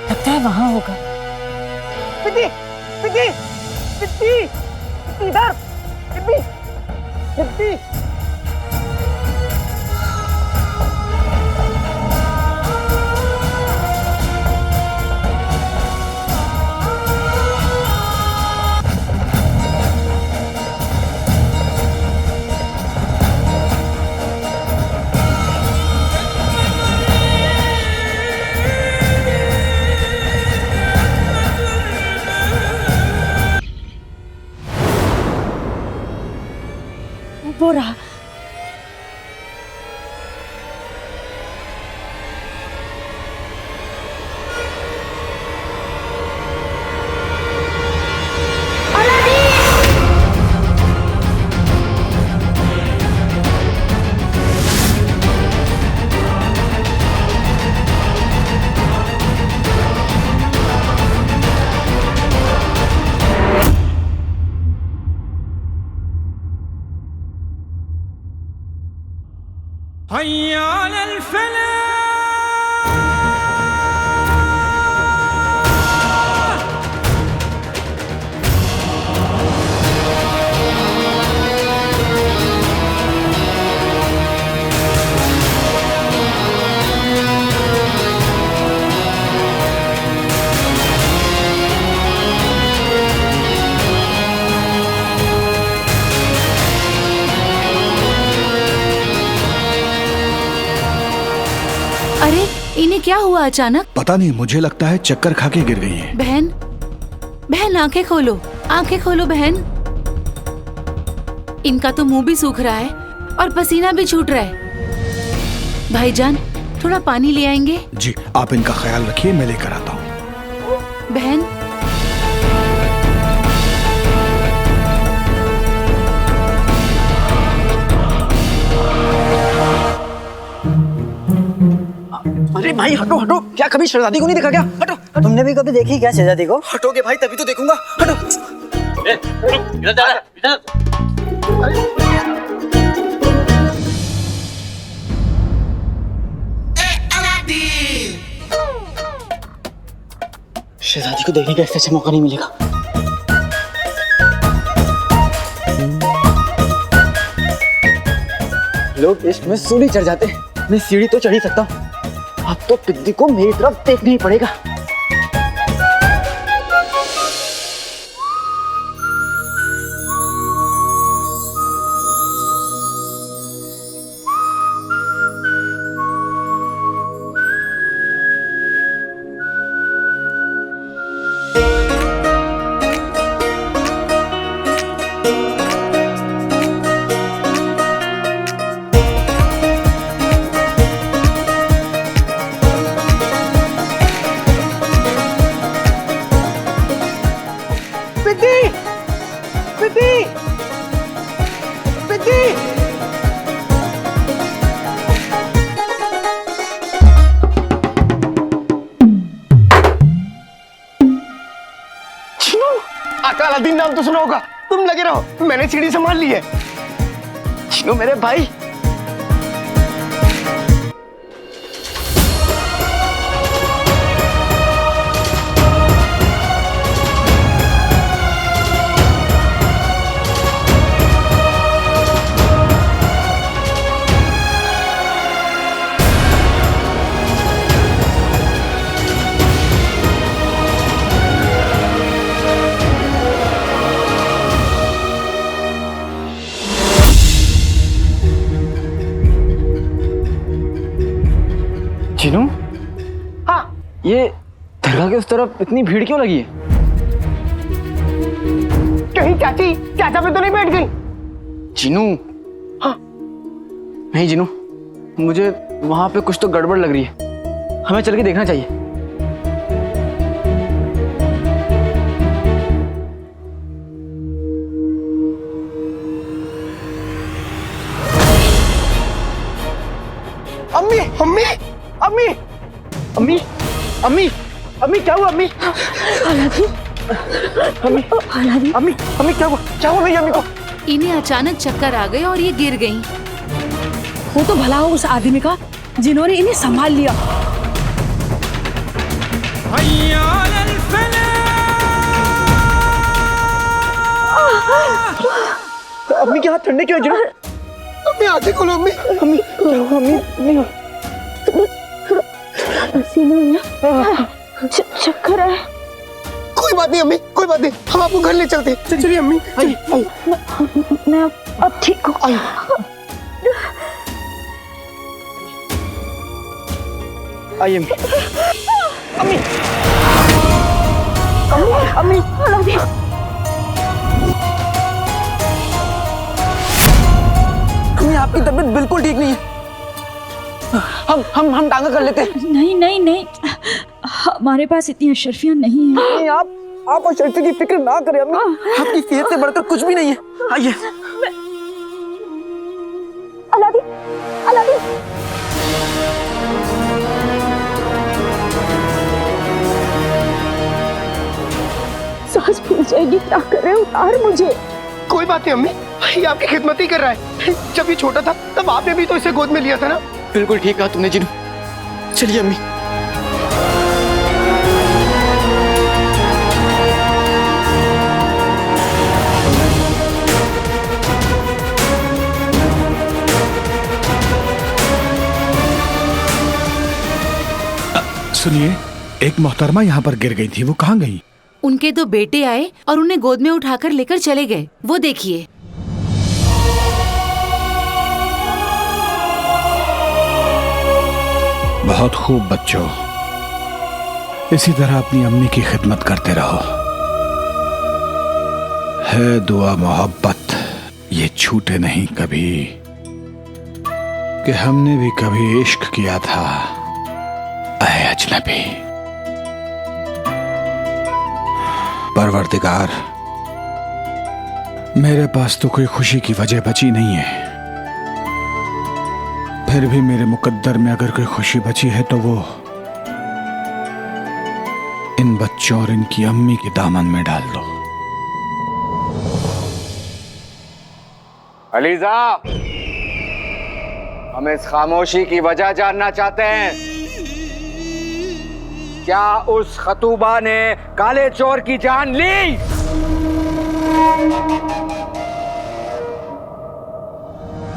लगता है वहां होगा। पिटी, पिटी, पिटी, इधर, पिटी, पिटी। वो रहा। अरे इन्हें क्या हुआ अचानक? पता नहीं, मुझे लगता है चक्कर खा के गिर गई है। बहन, बहन आंखें खोलो, आंखें खोलो बहन। इनका तो मुंह भी सूख रहा है और पसीना भी छूट रहा है। भाईजान, थोड़ा पानी ले आएंगे? जी, आप इनका ख्याल रखिए, मैं लेकर आता हूँ। बहन, अरे भाई हटो हटो, क्या कभी शहजादी को नहीं देखा क्या? हटो। तुमने भी कभी देखी क्या शहजादी को? हटोगे भाई तभी तो देखूंगा। हटो। इधर जा, इधर। शहजादी को देखने का इससे अच्छा मौका नहीं मिलेगा। लोग इश्क में सीढ़ी चढ़ जाते हैं, मैं सीढ़ी तो चढ़ ही सकता हूँ। अब तो पिद्दी को मेरी तरफ देखना ही पड़ेगा। अलादीन नाम तो सुना होगा, तुम लगे रहो, मैंने सीढ़ी संभाल ली है। चिनो मेरे भाई। चिनू, हाँ, ये दरगाह के उस तरफ इतनी भीड़ क्यों लगी है? कहीं चाची चाचा पे तो नहीं बैठ गई? चिनू, हाँ, नहीं चिनू, मुझे वहां पे कुछ तो गड़बड़ लग रही है, हमें चल के देखना चाहिए। अम्मी, अम्मी, अम्मी, अम्मी, अम्मी, अम्मी क्या हुआ अम्मी? अम्मी, अम्मी, अम्मी क्या हुआ? क्या हुआ मेरी अम्मी को? इन्हें अचानक चक्कर आ गए और ये गिर गईं। वो तो भला हो उस आदमी का जिन्होंने इन्हें संभाल लिया। अम्मी के हाथ ठंडे क्यों हैं? अम्मी आंखें खोलो अम्मी। अम्मी क्या हुआ अम्मी? नहीं चक्कर है। कोई बात नहीं अम्मी, कोई बात नहीं, हम आपको घर ले चलते। चलिए अम्मी, आइए। मैं अब ठीक हूँ। आइए। आइए अम्मी। अम्मी, अम्मी, अम्मी आपकी तबीयत बिल्कुल ठीक नहीं है। हम टांगा कर लेते हैं। नहीं नहीं नहीं, हमारे पास इतनी अशरफियां नहीं है। नहीं, आप अशरफी की फिक्र ना करें अम्मी, आपकी सेहत से बढ़कर कुछ भी नहीं है। आइए। Aladdin, Aladdin. सांस फूल जाएगी, क्या करे, उतार मुझे। कोई बात नहीं अम्मी, ये आपकी खिदमत ही कर रहा है। जब ये छोटा था तब आपने भी तो इसे गोद में लिया था ना। बिल्कुल ठीक कहा तुमने जिनू। चलिए अम्मी। सुनिए, एक मोहतरमा यहाँ पर गिर गई थी, वो कहाँ गई? उनके दो बेटे आए और उन्हें गोद में उठाकर लेकर चले गए, वो देखिए। बहुत खूब बच्चों, इसी तरह अपनी अम्मी की खिदमत करते रहो। है दुआ मोहब्बत, ये छूटे नहीं कभी, कि हमने भी कभी इश्क किया था ऐ अजनबी। परवरदिगार, मेरे पास तो कोई खुशी की वजह बची नहीं है, फिर भी मेरे मुकद्दर में अगर कोई खुशी बची है तो वो इन बच्चों और इनकी अम्मी के दामन में डाल दो। अलीजा, हम इस खामोशी की वजह जानना चाहते हैं। क्या उस खतूबा ने काले चोर की जान ली?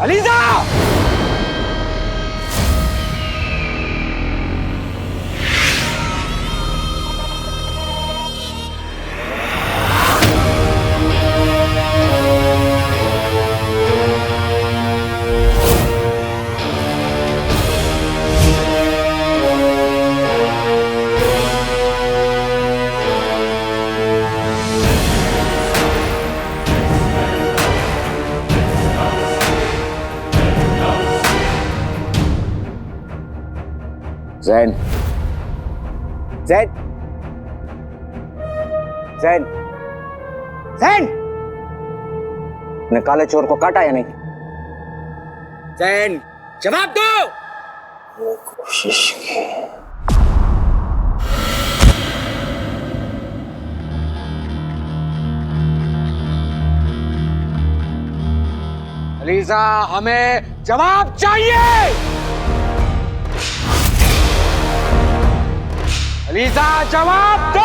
अलीजा! जैन, जैन, जैन, जैन, ने काले चोर को काटा या नहीं? जैन, जवाब दो। कोशिश की। अलीजा, हमें जवाब चाहिए। अलीजा, जवाब दो।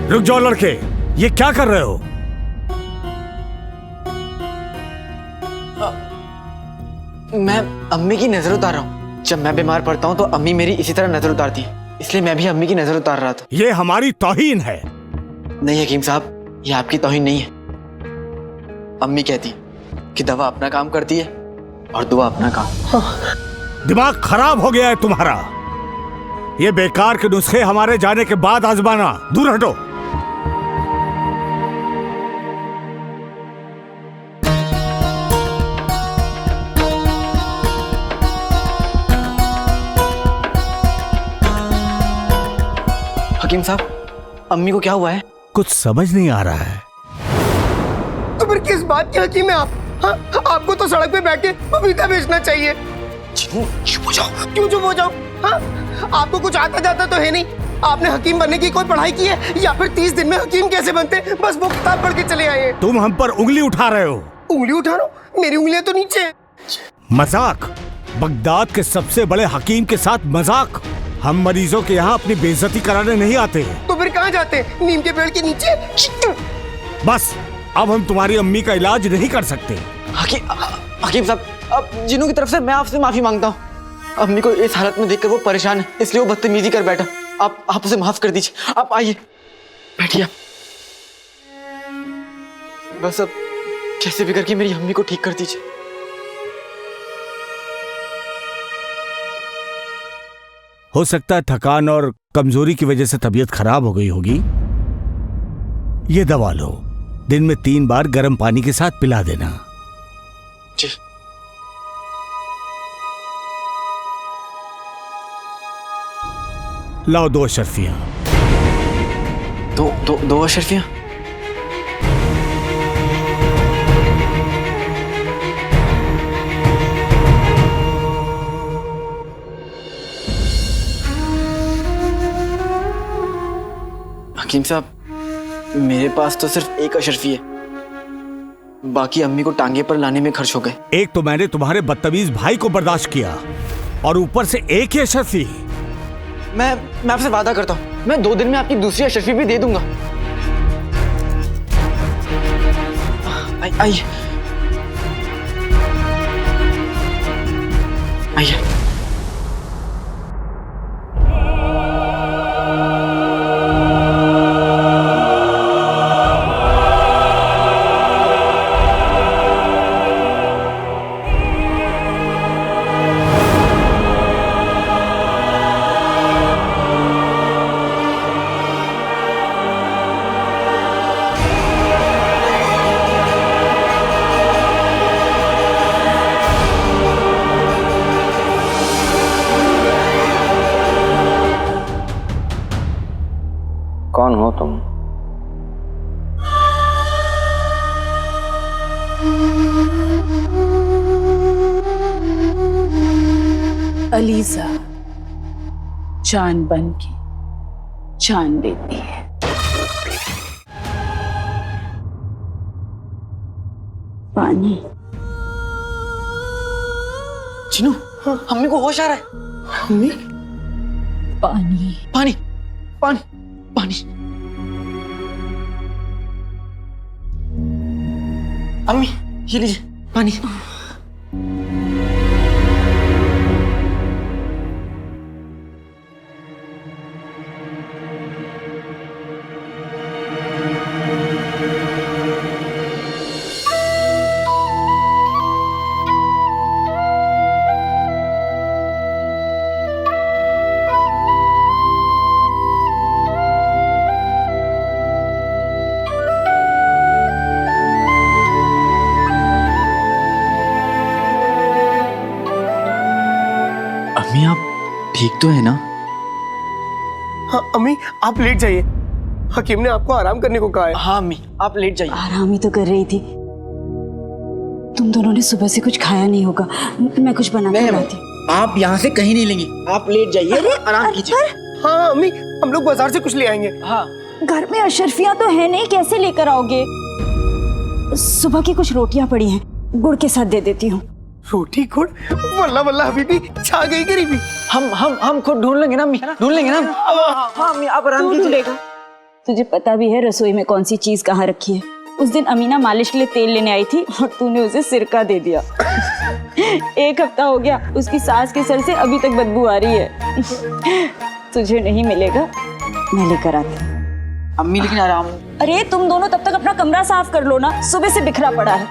रुक जाओ लड़के, ये क्या कर रहे हो? मैं अम्मी की नजर उतार रहा हूँ। जब मैं बीमार पड़ता हूँ तो अम्मी मेरी इसी तरह नजर उतारती है, इसलिए मैं भी अम्मी की नजर उतार रहा था। ये हमारी तौहीन है। नहीं हकीम साहब, ये आपकी तौहीन नहीं है। अम्मी कहती कि दवा अपना काम करती है और दुआ अपना काम। दिमाग खराब हो गया है तुम्हारा। ये बेकार के नुस्खे हमारे जाने के बाद आजमाना। दूर हटो। हकीम साहब, अम्मी को क्या हुआ है? कुछ समझ नहीं आ रहा है। तो फिर किस बात के हकीम है आप? हाँ? आपको तो सड़क पे बैठ के पपीता बेचना चाहिए। चुप हो जाओ। क्यों चुप हो जाओ? हाँ? आपको कुछ आता जाता तो है नहीं। आपने हकीम बनने की कोई पढ़ाई की है या फिर 30 दिन में हकीम कैसे बनते, बस वो किताब पढ़ के चले आए? तुम हम पर उंगली उठा रहे हो। उंगली उठा रहा हूँ? मेरी उंगलियां तो नीचे है। मजाक? बगदाद के सबसे बड़े हकीम के साथ मजाक? हम मरीजों के यहाँ अपनी बेइज्जती कराने नहीं आते। तो फिर कहाँ जाते? नीम के पेड़ के नीचे। बस अब हम तुम्हारी अम्मी का इलाज नहीं कर सकते। हकीम साहब, अब जिन्हों की तरफ से मैं आपसे माफी मांगता हूँ। अम्मी को इस हालत में देखकर वो परेशान है, इसलिए वो बदतमीजी कर बैठा। आप उसे माफ कर दीजिए। आप आइए, बैठिए। बस अब कैसे भी करके मेरी अम्मी को ठीक कर दीजिए। हो सकता है थकान और कमजोरी की वजह से तबीयत खराब हो गई होगी। ये दवा लो, दिन में 3 बार गर्म पानी के साथ पिला देना। जी। लाओ 2 अशरफियां। दो अशरफियां? हकीम साहब, मेरे पास तो सिर्फ 1 अशरफी है, बाकी अम्मी को टांगे पर लाने में खर्च हो गए। एक तो मैंने तुम्हारे बदतमीज भाई को बर्दाश्त किया और ऊपर से 1 ही अशरफी। मैं आपसे वादा करता हूँ, मैं 2 दिन में आपकी दूसरी अशरफी भी दे दूंगा। आइए आइए। कौन हो तुम? अलीजा जान बन के जान देती है। पानी। चिनू, अम्मी को होश आ रहा है। अम्मी? पानी पानी पानी पानी। अम्मी ये लीजिए पानी। अम्मी आप ठीक तो है ना? हाँ अम्मी आप लेट जाइए, हकीम ने आपको आराम करने को कहा है। हाँ अम्मी आप लेट जाइए। आराम ही तो कर रही थी। तुम दोनों ने सुबह से कुछ खाया नहीं होगा, मैं कुछ बना कर लाती। आप यहाँ से कहीं नहीं लेंगी, आप लेट जाइए, आराम कीजिए। हाँ अम्मी हम लोग बाजार से कुछ ले आएंगे। हाँ घर में अशरफियां तो है नहीं, कैसे लेकर आओगे? सुबह की कुछ रोटियां पड़ी हैं, गुड़ के साथ दे देती हूँ। रोटी गुड़? वल्ला वल्ला हबीबी छा गई गरीबी। हम खुद ढूंढ लेंगे ना अम्मी, ढूंढ लेंगे ना। हाँ अम्मी आप आराम कीजिए। तुझे पता भी है रसोई में कौन सी चीज कहाँ रखी है? उस दिन अमीना मालिश के लिए तेल लेने आई थी और तूने उसे सिरका दे दिया। 1 हफ्ता हो गया, उसकी सास के सर से अभी तक बदबू आ रही है। तुझे नहीं मिलेगा, मैं लेकर आती हूँ। अम्मी लेकिन आराम। अरे तुम दोनों तब तक अपना कमरा साफ कर लो ना, सुबह से बिखरा पड़ा है।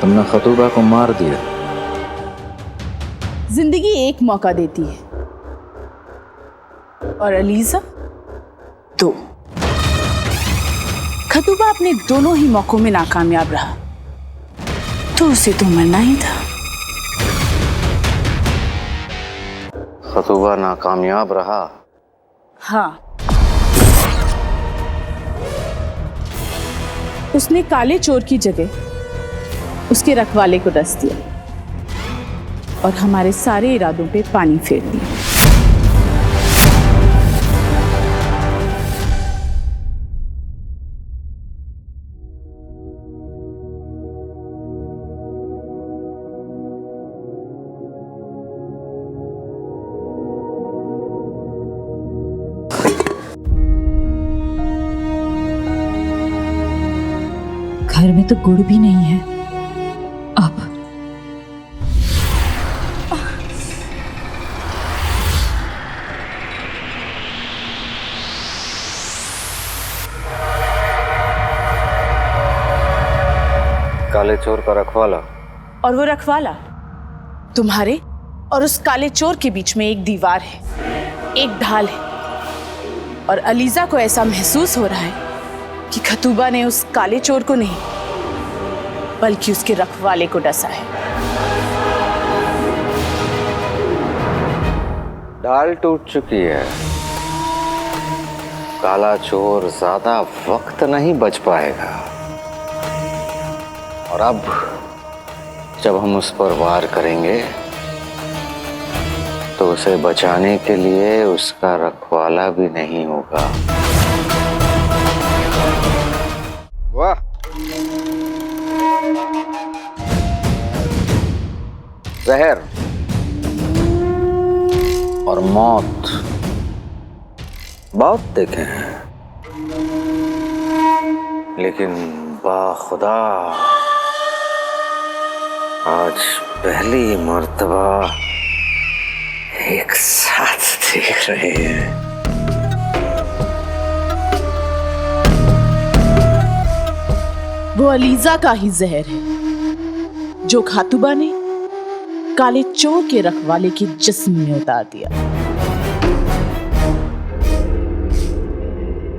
तुमने खतूबा को मार दिया। जिंदगी एक मौका देती है और अलीजा 2। खतूबा अपने दोनों ही मौकों में नाकामयाब रहा, तो उसे तो मरना ही था। खतूबा नाकामयाब रहा? हाँ, उसने काले चोर की जगह उसके रखवाले को डस दिया और हमारे सारे इरादों पे पानी फेर दिया। घर में तो गुड़ भी नहीं है। अब काले चोर का रखवाला। और वो रखवाला तुम्हारे और उस काले चोर के बीच में एक दीवार है, एक ढाल है। और अलीजा को ऐसा महसूस हो रहा है कि खतूबा ने उस काले चोर को नहीं बल्कि उसके रखवाले को डसा है। ढाल टूट चुकी है। काला चोर ज्यादा वक्त नहीं बच पाएगा। और अब जब हम उस पर वार करेंगे तो उसे बचाने के लिए उसका रखवाला भी नहीं होगा। वाह! जहर और मौत बहुत देखे हैं, लेकिन बाखुदा आज पहली मर्तबा एक साथ देख रहे हैं। वो अलीजा का ही जहर है जो खातूबा ने काले चोर के रखवाले के जिस्म में उतार दिया।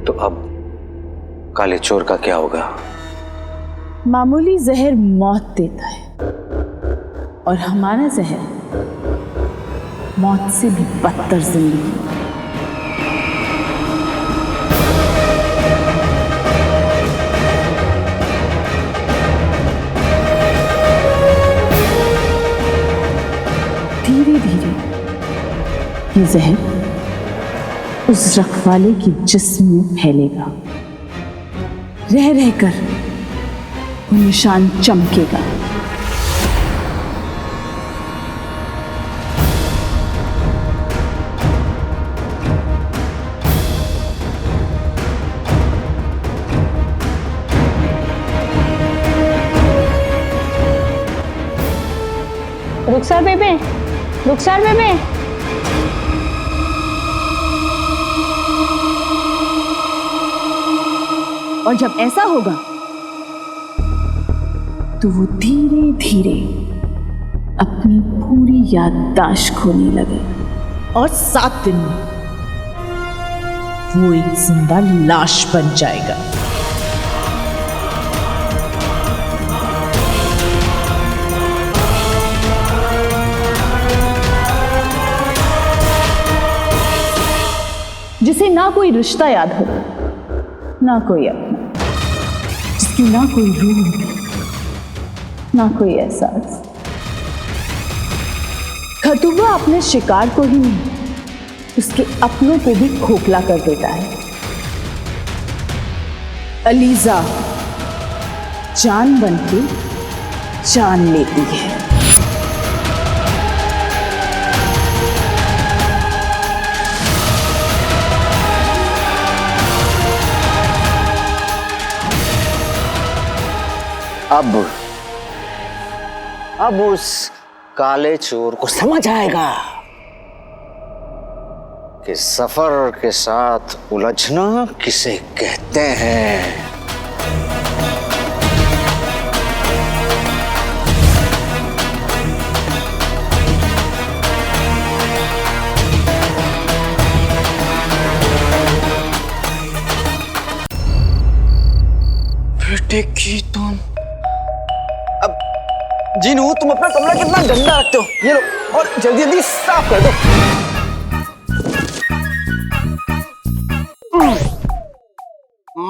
तो अब काले चोर का क्या होगा? मामूली जहर मौत देता है और हमारा जहर मौत से भी बदतर जिंदगी। धीरे धीरे ये जहर उस रखवाले की जिस्म में फैलेगा, रह रहकर वो निशान चमकेगा। रुखसार बेबे, रुखसार बेबे। और जब ऐसा होगा तो वो धीरे धीरे अपनी पूरी याददाश्त खोने लगे और 7 दिन में वो एक जिंदा लाश बन जाएगा। जिसे ना कोई रिश्ता याद हो, ना कोई अपना, जिसकी ना कोई रूह, ना कोई एहसास। खतूबा अपने शिकार को ही नहीं, उसके अपनों को भी खोखला कर देता है। अलीजा जान बनके जान लेती है। अब उस काले चोर को समझ आएगा कि सफर के साथ उलझना किसे कहते हैं। बेटे की तुम अब जीनू, तुम अपना कमरा कितना गंदा रखते हो। ये लो और जल्दी जल्दी साफ कर दो।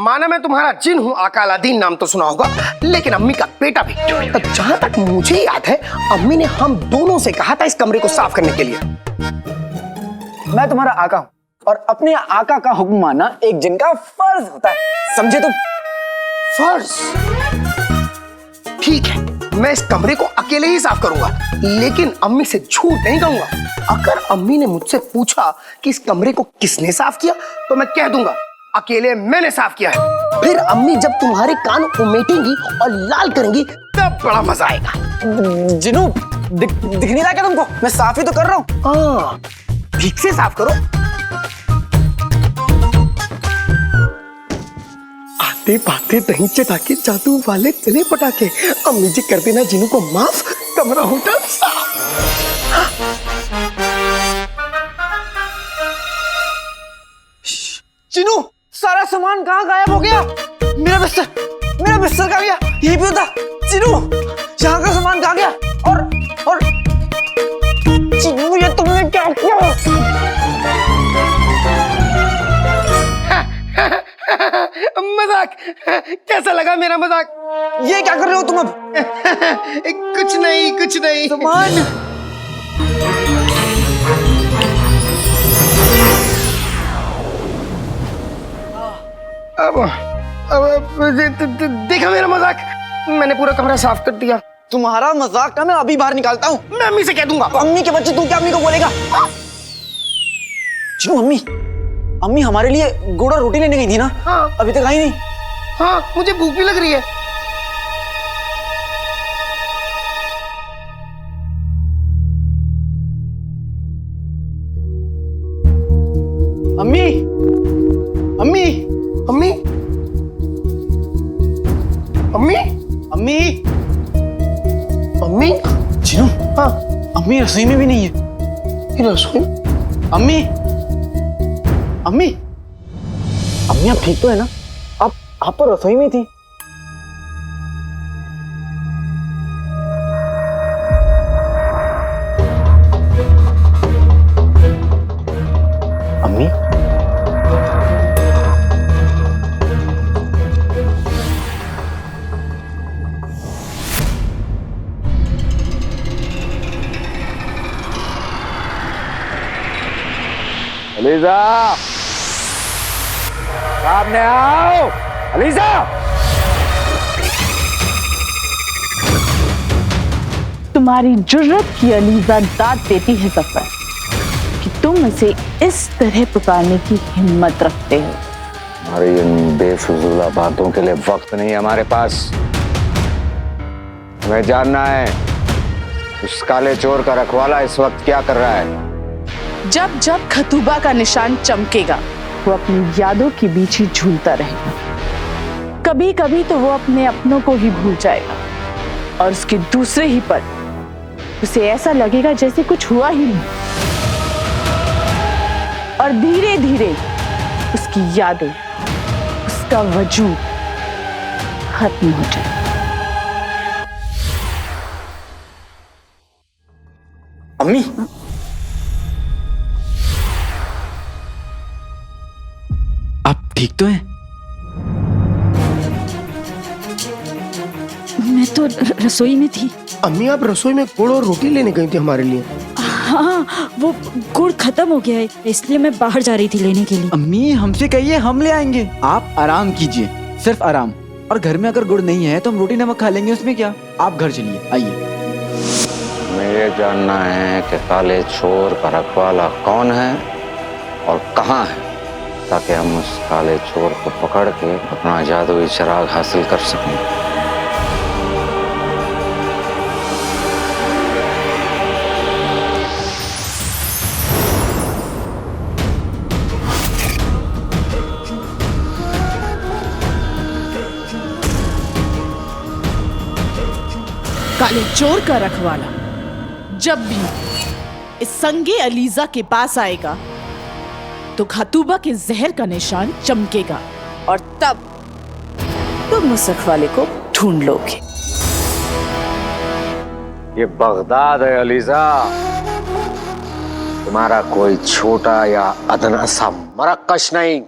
माना मैं तुम्हारा जिन हूँ, अकालादीन नाम तो सुना होगा, लेकिन अम्मी का बेटा भी। जहां तक मुझे याद है, अम्मी ने हम दोनों से कहा था इस कमरे को साफ करने के लिए। मैं तुम्हारा आका हूँ और अपने आका का हुक्म मानना एक जिन का फर्ज होता है, समझे तुम? फर्ज? ठीक है, मैं इस कमरे को अकेले ही साफ करूंगा, लेकिन अम्मी से झूठ नहीं कहूंगा। अगर अम्मी ने मुझसे पूछा कि इस कमरे को किसने साफ किया, तो मैं कह दूंगा अकेले मैंने साफ किया है। फिर अम्मी जब तुम्हारे कान उमेटेंगी और लाल करेंगी तब बड़ा मजा आएगा। जिनू दिख नहीं रहा क्या तुमको? मैं साफ ही तो कर रहा हूँ। हाँ, ठीक से साफ करो। आते पाते दही चटाके जादू वाले चले पटाके। अम्मी जी कर देना जिनू को माफ, कमरा होटल साफ। जिनू सारा सामान कहाँ गायब हो गया? मेरा बिस्तर कहाँ गया? यही पे होता। जिनू यहाँ का सामान कहाँ गया? और जिनू ये तुमने क्या किया? मजाक कैसा लगा मेरा मजाक? ये क्या कर रहे हो तुम अब? कुछ नहीं सामान अब देखा मेरा मजाक? मैंने पूरा कमरा साफ कर दिया। तुम्हारा मजाक ना मैं अभी बाहर निकालता हूँ। मैं अम्मी से कह दूंगा। अम्मी के बच्चे तू क्या अम्मी को बोलेगा? जिनू अम्मी हमारे लिए गुड़ और रोटी लेने गई थी ना? हाँ। अभी तक आई नहीं। हाँ, मुझे भूख भी लग रही है। अम्मी अम्मी अम्मी अम्मी अम्मी अम्मी जिनू। हाँ, अम्मी रसोई में भी नहीं है। रसोई? अम्मी अम्मी अम्मी आप ठीक तो है ना? आप तो रसोई में थी। अम्मी अलीजा, सामने आओ। अलीजा, तुम्हारी जुर्रत की अलीजा दाद देती है जफर कि तुम इसे इस तरह पुकारने की हिम्मत रखते हो। हमारी इन बेफिजूला बातों के लिए वक्त नहीं है हमारे पास। हमें जानना है उस काले चोर का रखवाला इस वक्त क्या कर रहा है। जब जब खतूबा का निशान चमकेगा वो अपनी यादों के बीच ही झूलता रहेगा। कभी कभी तो वो अपने अपनों को ही भूल जाएगा और उसके दूसरे ही पल उसे ऐसा लगेगा जैसे कुछ हुआ ही नहीं, और धीरे धीरे उसकी यादें, उसका वजूद खत्म हो जाए। अम्मी आप ठीक तो हैं? मैं तो रसोई में थी। अम्मी आप रसोई में गुड़ और रोटी लेने गई थी हमारे लिए। हाँ, वो गुड़ खत्म हो गया है इसलिए मैं बाहर जा रही थी लेने के लिए। अम्मी हमसे कहिए हम ले आएंगे। आप आराम कीजिए, सिर्फ आराम। और घर में अगर गुड़ नहीं है तो हम रोटी नमक खा लेंगे, उसमें क्या। आप घर चलिए, आइए। हमें ये जानना है कि काले चोर का रखवाला कौन है और कहाँ है, ताकि हम उस काले चोर को पकड़ के अपना जादुई चिराग हासिल कर सकें। काले चोर का रखवाला जब भी इस संगे अलीजा के पास आएगा तो खतूबा के जहर का निशान चमकेगा और तब तुम उस रखवाले को ढूंढ लोगे। ये बगदाद है अलीजा, तुम्हारा कोई छोटा या अदना सा मरकश नहीं।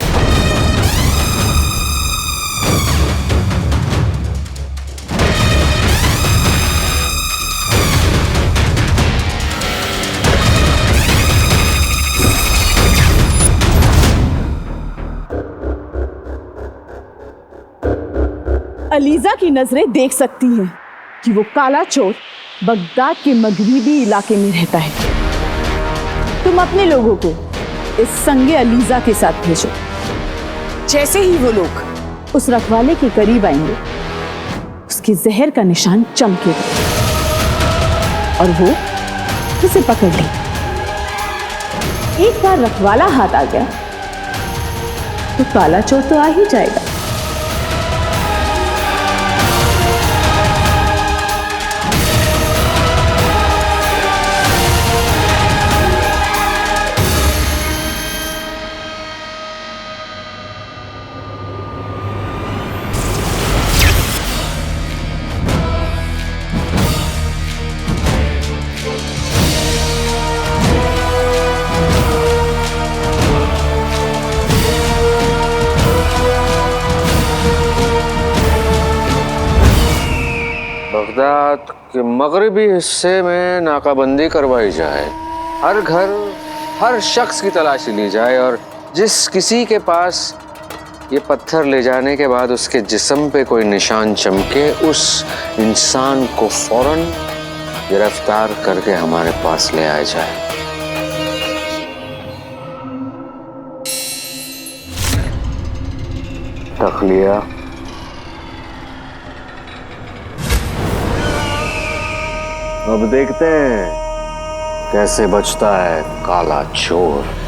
अलीजा की नजरें देख सकती हैं कि वो काला चोर बगदाद के मगरिबी इलाके में रहता है। तुम अपने लोगों को इस संगे अलीजा के साथ भेजो। जैसे ही वो लोग उस रखवाले के करीब आएंगे, उसके जहर का निशान चमकेगा और वो उसे पकड़ ले। एक बार रखवाला हाथ आ गया तो काला चोर तो आ ही जाएगा। बगदाद के मगरबी हिस्से में नाकाबंदी करवाई जाए, हर घर हर शख्स की तलाशी ली जाए और जिस किसी के पास ये पत्थर ले जाने के बाद उसके जिस्म पे कोई निशान चमके, उस इंसान को फौरन गिरफ्तार करके हमारे पास ले आया जाए। तखलिया अब देखते हैं कैसे बचता है काला चोर।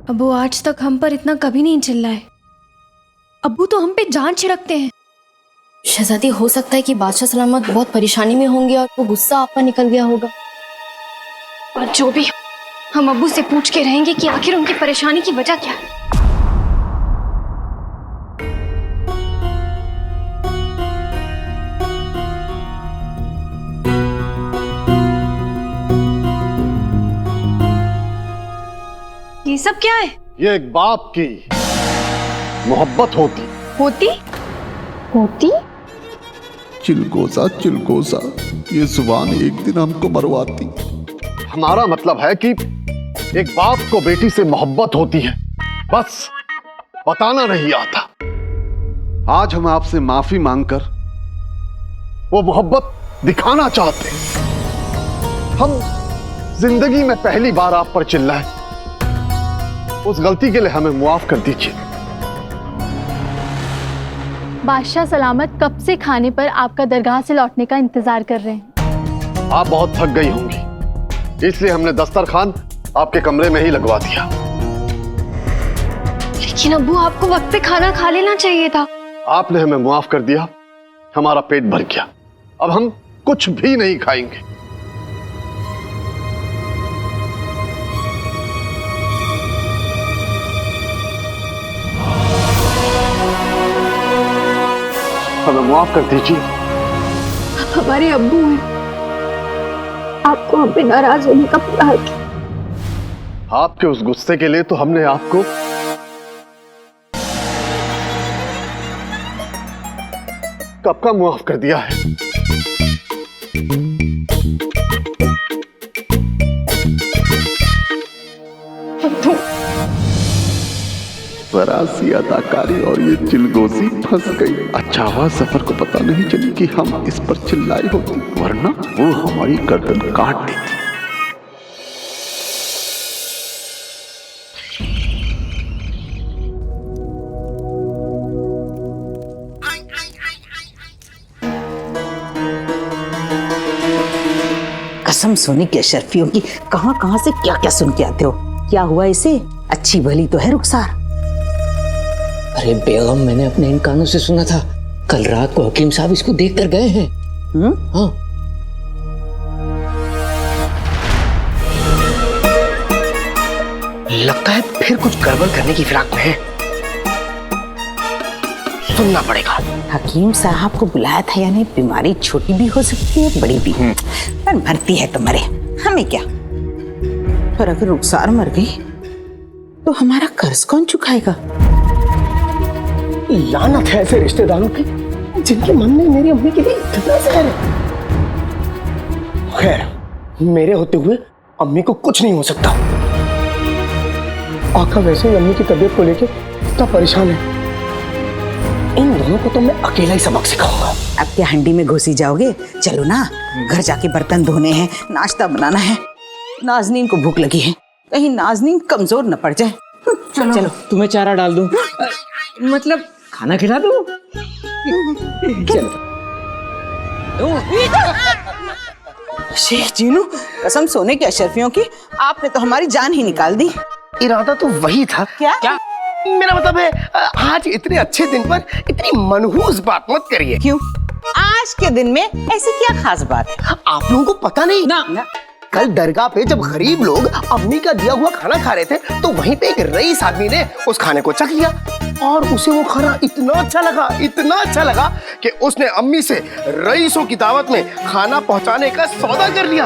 अबू आज तक हम पर इतना कभी नहीं चिल्लाए। अब्बू तो हम पे जान छिड़कते हैं। शहजादी, हो सकता है कि बादशाह सलामत बहुत परेशानी में होंगे और वो गुस्सा आप पर निकल गया होगा। और जो भी, हम अब्बू से पूछ के रहेंगे कि आखिर उनकी परेशानी की वजह क्या है। ये सब क्या है? ये एक बाप की मोहब्बत होती चिलगोजा चिलगोजा, ये जुबान एक दिन हमको मरवाती। हमारा मतलब है कि एक बाप को बेटी से मोहब्बत होती है, बस बताना नहीं आता। आज हम आपसे माफी मांगकर वो मोहब्बत दिखाना चाहते हैं। हम जिंदगी में पहली बार आप पर चिल्लाए, उस गलती के लिए हमें मुआफ कर दीजिए। बादशाह सलामत कब से खाने पर आपका दरगाह से लौटने का इंतजार कर रहे हैं। आप बहुत थक गई होंगी, इसलिए हमने दस्तरखान आपके कमरे में ही लगवा दिया। लेकिन अब्बू, आपको वक्त पे खाना खा लेना चाहिए था। आपने हमें मुआफ कर दिया, हमारा पेट भर गया। अब हम कुछ भी नहीं खाएंगे। हमें माफ कर दीजिए। आप हमारे अब्बू हैं, आपको हम पे नाराज होने का पूरा हक है। आपके उस गुस्से के लिए तो हमने आपको कब का मुआफ कर दिया है। फरासी अदाकारी और ये चिलगोजी फंस गई। अच्छा हुआ सफर को पता नहीं चली कि हम इस पर चिल्लाई होती, वरना वो हमारी गर्दन काट देती। कसम सोने की अशरफियों की, कहां से क्या क्या सुन के आते हो। क्या हुआ इसे? अच्छी भली तो है रुखसार। अरे बेगम, मैंने अपने इन कानों से सुना था, कल रात को हकीम साहब इसको देख कर गए हैं। हाँ। लगता है फिर कुछ गड़बड़ करने की फिराक में है। सुनना पड़ेगा। हकीम साहब को बुलाया था, यानी बीमारी छोटी भी हो सकती है, बड़ी भी। पर मरती है तो मरे, हमें क्या। पर अगर रुखसार मर गई तो हमारा कर्ज कौन चुकाएगा? लानत है ऐसे रिश्तेदारों की जिनके मन में मेरी अम्मी के लिए इतना जहर है। खैर, मेरे होते हुए अम्मी को कुछ नहीं हो सकता। आका वैसे ही अम्मी की तबीयत को लेके इतना परेशान है। इन दोनों को तो मैं अकेला ही सबक सिखाऊंगा। अब क्या हंडी में घुसी जाओगे? चलो ना, घर जाके बर्तन धोने हैं, नाश्ता बनाना है। नाजनीन को भूख लगी है, कहीं नाजनीन कमजोर न पड़ जाए। चलो तुम्हें चारा डाल दूं, मतलब खाना खिला दूं। चलो। शेख जीनू, कसम सोने की अशरफियों की, आपने तो हमारी जान ही निकाल दी। इरादा तो वही था। क्या? मेरा मतलब है, आज इतने अच्छे दिन पर इतनी मनहूस बात मत करिए। क्यों? आज के दिन में ऐसी क्या खास बात है? आप लोगों को पता नहीं ना। कल दरगाह पे जब गरीब लोग अम्मी का दिया हुआ खाना खा रहे थे, तो वहीं पे एक रईस आदमी ने उस खाने को चख लिया और उसे वो खाना इतना अच्छा लगा कि उसने अम्मी से रईसों की दावत में खाना पहुंचाने का सौदा कर लिया।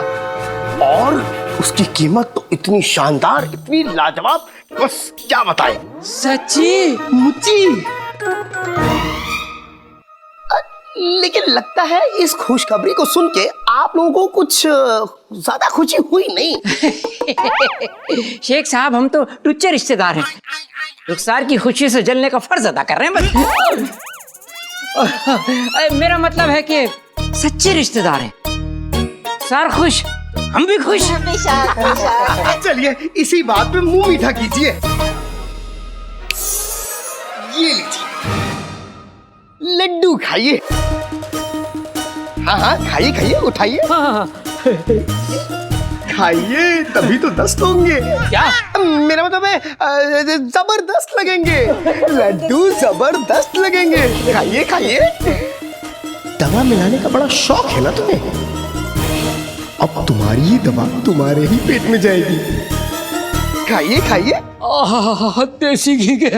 और उसकी कीमत तो इतनी शानदार, इतनी लाजवाब, बस क्या बताएं। सच्ची? मुच्ची। लेकिन लगता है इस खुशखबरी को सुन के आप लोगों को कुछ ज्यादा खुशी हुई नहीं। शेख साहब, हम तो टुच्चे रिश्तेदार हैं। रुखसार की खुशी से जलने का फर्ज अदा कर रहे हैं बस। मेरा मतलब है कि सच्चे रिश्तेदार हैं। सार खुश, हम भी खुश। चलिए इसी बात पे मुंह मीठा कीजिए। ये लीजिए लड्डू, खाइए। हाँ, खाइए, उठाइए। खाइए, तभी तो 10 होंगे। क्या? मेरा मतलब है जबरदस्त लगेंगे लड्डू, जबरदस्त लगेंगे। खाइए। दवा मिलाने का बड़ा शौक है ना तुम्हें? अब तुम्हारी ही दवा तुम्हारे ही पेट में जाएगी। खाइए। देसी घी के।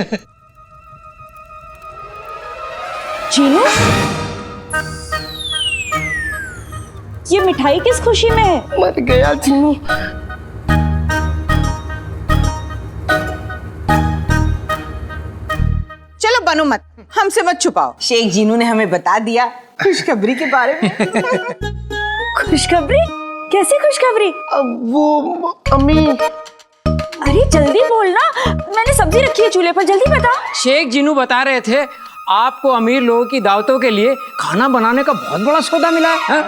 चीनू, ये मिठाई किस खुशी में है? मर गया चीनू। चलो बनो मत, हमसे मत छुपाओ। शेख जीनू ने हमें बता दिया खुशखबरी के बारे में। खुशखबरी? कैसी खुशखबरी? वो अम्मी। अरे जल्दी बोलना, मैंने सब्जी रखी है चूल्हे पर, जल्दी बता। शेख जीनू बता रहे थे आपको अमीर लोगों की दावतों के लिए खाना बनाने का बहुत बड़ा सौदा मिला है।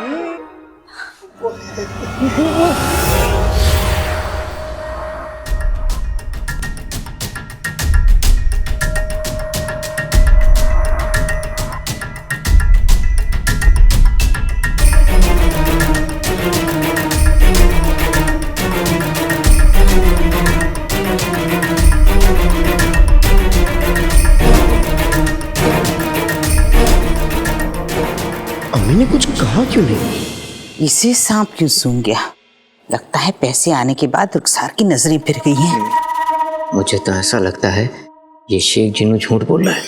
अम्मी ने कुछ कहा क्यों नहीं? इसे सांप क्यों सूंघ गया? लगता है पैसे आने के बाद रुखसार की नजरें फिर गई हैं। मुझे तो ऐसा लगता है ये शेख जीनू झूठ बोल रहा है।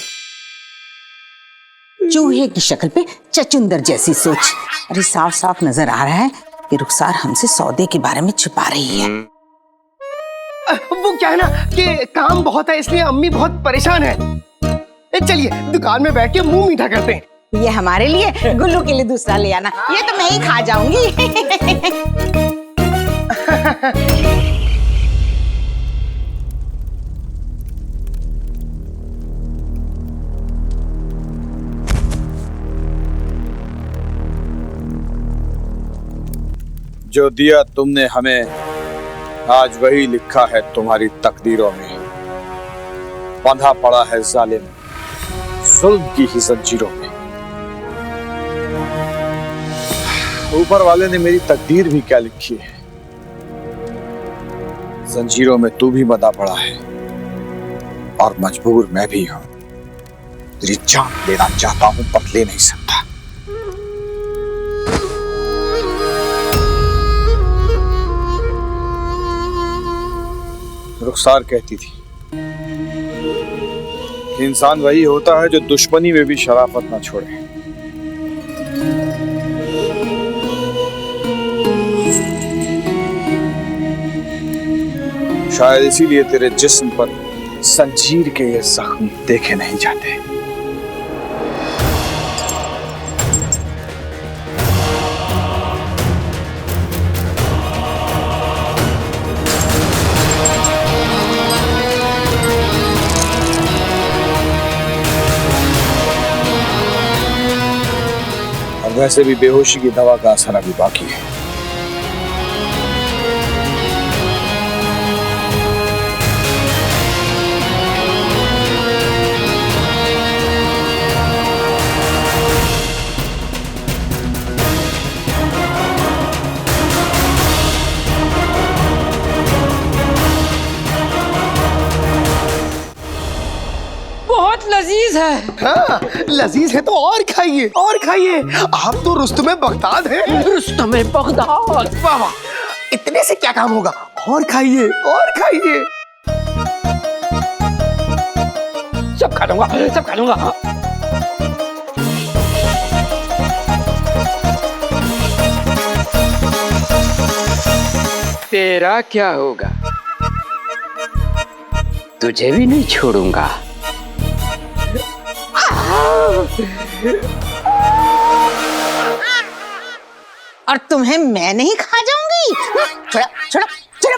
चूहे की शक्ल पे चचुंदर जैसी सोच। अरे साफ साफ नजर आ रहा है कि रुखसार हमसे सौदे के बारे में छुपा रही है। वो क्या है ना कि काम बहुत है, इसलिए अम्मी बहुत परेशान है। चलिए दुकान में बैठ के मुंह मीठा करते हैं। ये हमारे लिए, गुल्लू के लिए दूसरा ले आना। ये तो मैं ही खा जाऊंगी। जो दिया तुमने हमें, आज वही लिखा है तुम्हारी तकदीरों में। बंधा पड़ा है जालिम जुल्म की ही जंजीरों में। ऊपर वाले ने मेरी तकदीर भी क्या लिखी है। जंजीरों में तू भी बंधा पड़ा है और मजबूर मैं भी हूं। तेरी जान लेना चाहता हूं पर ले नहीं सकता। रुखसार कहती थी कि इंसान वही होता है जो दुश्मनी में भी शराफत ना छोड़े। शायद इसीलिए तेरे जिस्म पर जंजीर के ये जख्म देखे नहीं जाते। वैसे भी बेहोशी की दवा का असर अभी बाकी है। बहुत लजीज है। हाँ, लजीज है तो और खाइए और खाइए। आप तो रुस्तमे बगदाद हैं। रुस्तमे बगदाद। वाह वाह, इतने से क्या काम होगा, और खाइए और खाइए। सब खा लूंगा, सब खा लूंगा। तेरा क्या होगा? तुझे भी नहीं छोड़ूंगा। और तुम्हें मैं नहीं खा जाऊंगी। छोड़ा छोड़ा छोड़ा।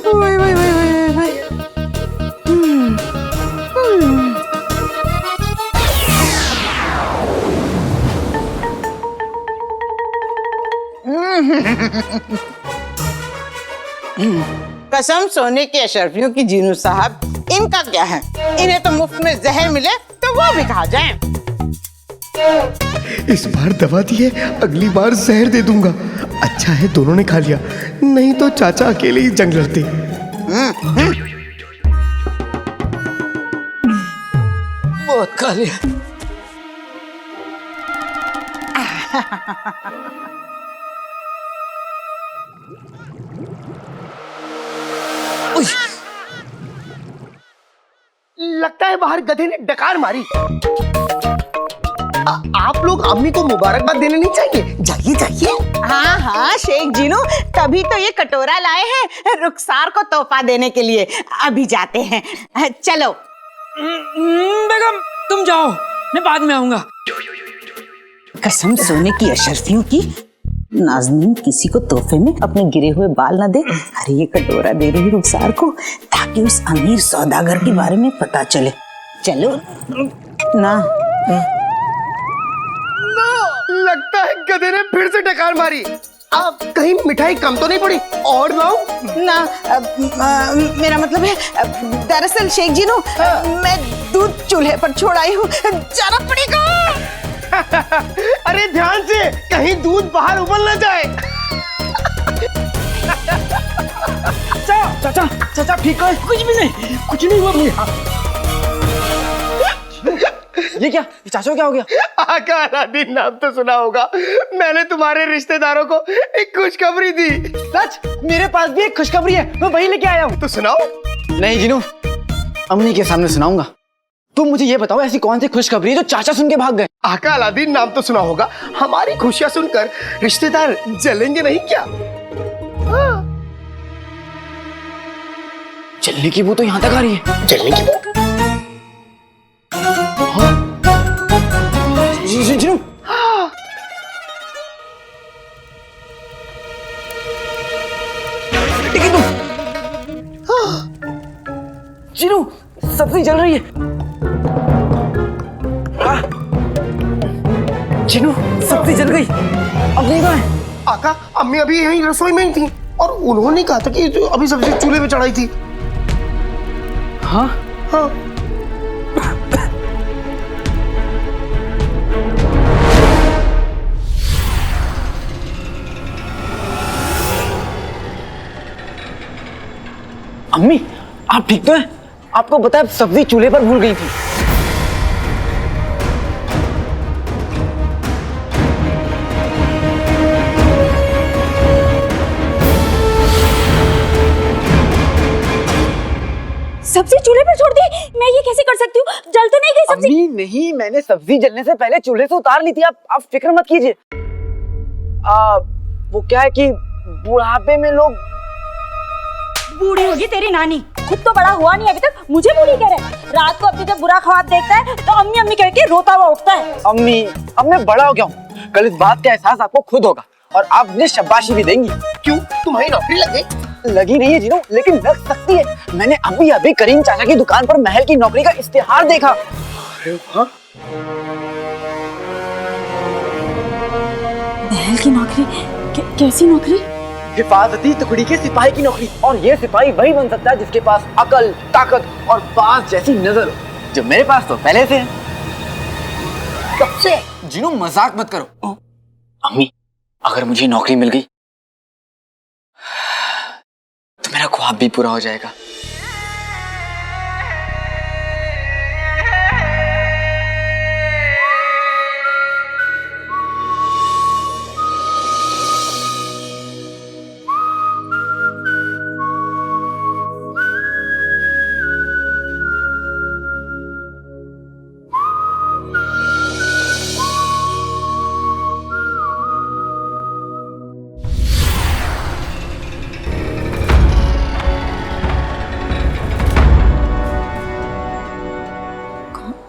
ओए, ओए, ओए, ओए, ओए। कसम सोने के अशरफियों की जीनू साहब, इनका क्या है? इन्हें तो मुफ्त में जहर मिले तो वो भी खा जाएं। इस बार दवा दी है, अगली बार जहर दे दूंगा। अच्छा है दोनों ने खा लिया, नहीं तो चाचा अकेले ही जंग लड़ते। बहुत खा लिया। लगता है बाहर गधे ने डकार मारी। आप लोग अम्मी को मुबारकबाद देने नहीं चाहिए? जाइए जाइए। हाँ हाँ शेख जीनू, तभी तो ये कटोरा लाए हैं रुखसार को तोहफा देने के लिए। अभी जाते हैं, चलो। बेगम तुम जाओ, मैं बाद में आऊंगा। कसम सोने की अशरफियों की, नाज़नीन किसी को तोहफे में अपने गिरे हुए बाल न दे। अरे ये कटोरा दे रही रुखसार को ताकि उस अमीर सौदागर के बारे में पता चले। चलो ना। लगता है गधे ने फिर से डकार मारी। आप कहीं मिठाई कम तो नहीं पड़ी? और लाऊं? ना मेरा मतलब है, दरअसल शेख जीनू मैं दूध चूल्हे पर छोड़ आई हूँ, जाना पड़ेगा। अरे ध्यान से, कहीं दूध बाहर उबल न जाए। चाचा चाचा ठीक है, कुछ भी नहीं, कुछ नहीं हुआ मुझे। ये क्या, चाचा क्या हो गया? आका अलादीन नाम तो सुना होगा। मैंने तुम्हारे रिश्तेदारों को एक खुशखबरी दी। सच? मेरे पास भी एक खुशखबरी है, मैं वही लेके आया हूँ। तो सुनाओ। नहीं जीनू, अम्मी के सामने सुनाऊंगा। तुम मुझे ये बताओ, ऐसी कौन सी खुशखबरी है जो चाचा सुन के भाग गए? आका अलादीन नाम तो सुना होगा। हमारी खुशियां सुनकर रिश्तेदार जलेंगे नहीं क्या? जलने की वो तो यहाँ तक आ रही है। जलने की वो? जीनू, जीनू सब्जी जल रही है। जीनू सब्जी जल गई। अब नहीं है। आका अम्मी अभी यहीं रसोई में ही थी और उन्होंने कहा था कि अभी सब्जी चूल्हे पे चढ़ाई थी। हाँ हाँ। अम्मी आप ठीक तो हैं? आपको पता है सब्जी चूल्हे पर भूल गई थी। सब्जी चूल्हे पर छोड़ दी? मैं ये कैसे कर सकती हूँ? जल तो नहीं गई सब्जी? अम्मी नहीं, मैंने सब्जी जलने से पहले चूल्हे से उतार ली थी। आप फिक्र मत कीजिए। वो क्या है कि बुढ़ापे में लोग। बूढ़ी होगी तेरी नानी, खुद तो बड़ा हुआ नहीं अभी तक, मुझे बूढ़ी कह रहे। रात को अपनी जब बुरा ख्वाब देखता है तो अम्मी अम्मी कह के रोता हुआ उठता है। अम्मी अब मैं बड़ा हो गया हूँ, कल इस बात का एहसास आपको खुद होगा और आप मुझे शाबाशी भी देंगी। क्यों, तुम्हारी नौकरी लग गई? लगी नहीं है जीनू, लेकिन लग सकती है। मैंने अभी अभी करीम चाचा की दुकान पर महल की नौकरी का इश्तिहार देखा। अरे वाह, महल की नौकरी? कैसी नौकरी? हिफाजती टुकड़ी के सिपाही की नौकरी। और ये सिपाही वही बन सकता है जिसके पास अकल, ताकत और बाज जैसी नजर हो, जो मेरे पास तो पहले से है। कब से? जीनू मजाक मत करो। अम्मी, अगर मुझे नौकरी मिल गई तो मेरा ख्वाब भी पूरा हो जाएगा।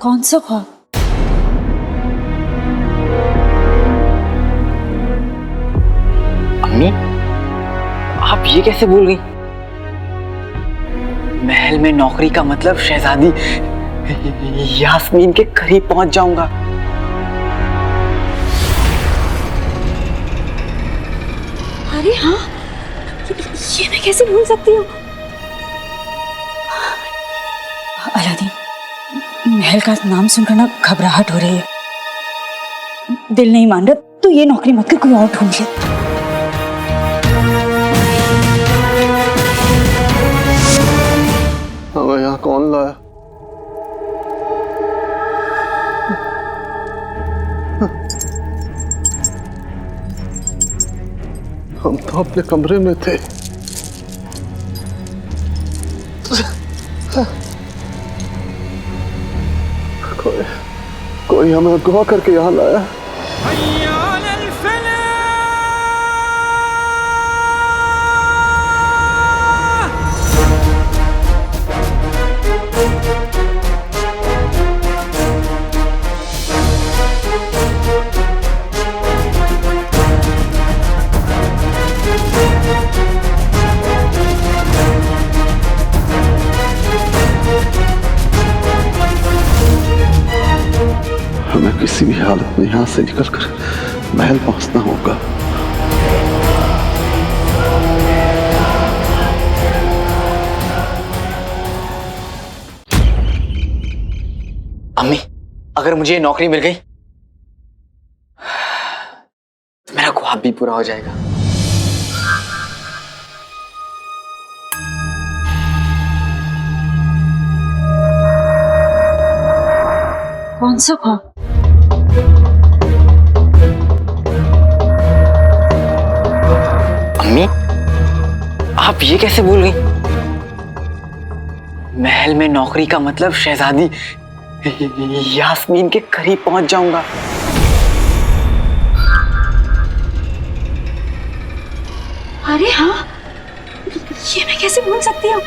कौन सा ख्वाब? अम्मी, आप ये कैसे भूल गई? महल में नौकरी का मतलब शहजादी यास्मीन के करीब पहुंच जाऊंगा। अरे हाँ, ये मैं कैसे भूल सकती हूँ? अलादीन, महल का नाम सुनकर ना घबराहट हो रही है। दिल नहीं मान रहा तो ये नौकरी मत कर, कोई और ढूंढ ले। हमें यहाँ कौन लाया? हम तो अपने कमरे में थे। कोई हमें अगवा करके यहाँ लाया। हमें किसी भी हालत में यहाँ से निकलकर महल पहुंचना होगा। अम्मी, अगर मुझे ये नौकरी मिल गई तो मेरा ख्वाब भी पूरा हो जाएगा। कौन सा ख्वाब? अम्मी, आप ये कैसे भूल गई? महल में नौकरी का मतलब शहजादी यास्मीन के करीब पहुंच जाऊंगा। अरे हाँ, ये मैं कैसे भूल सकती हूँ?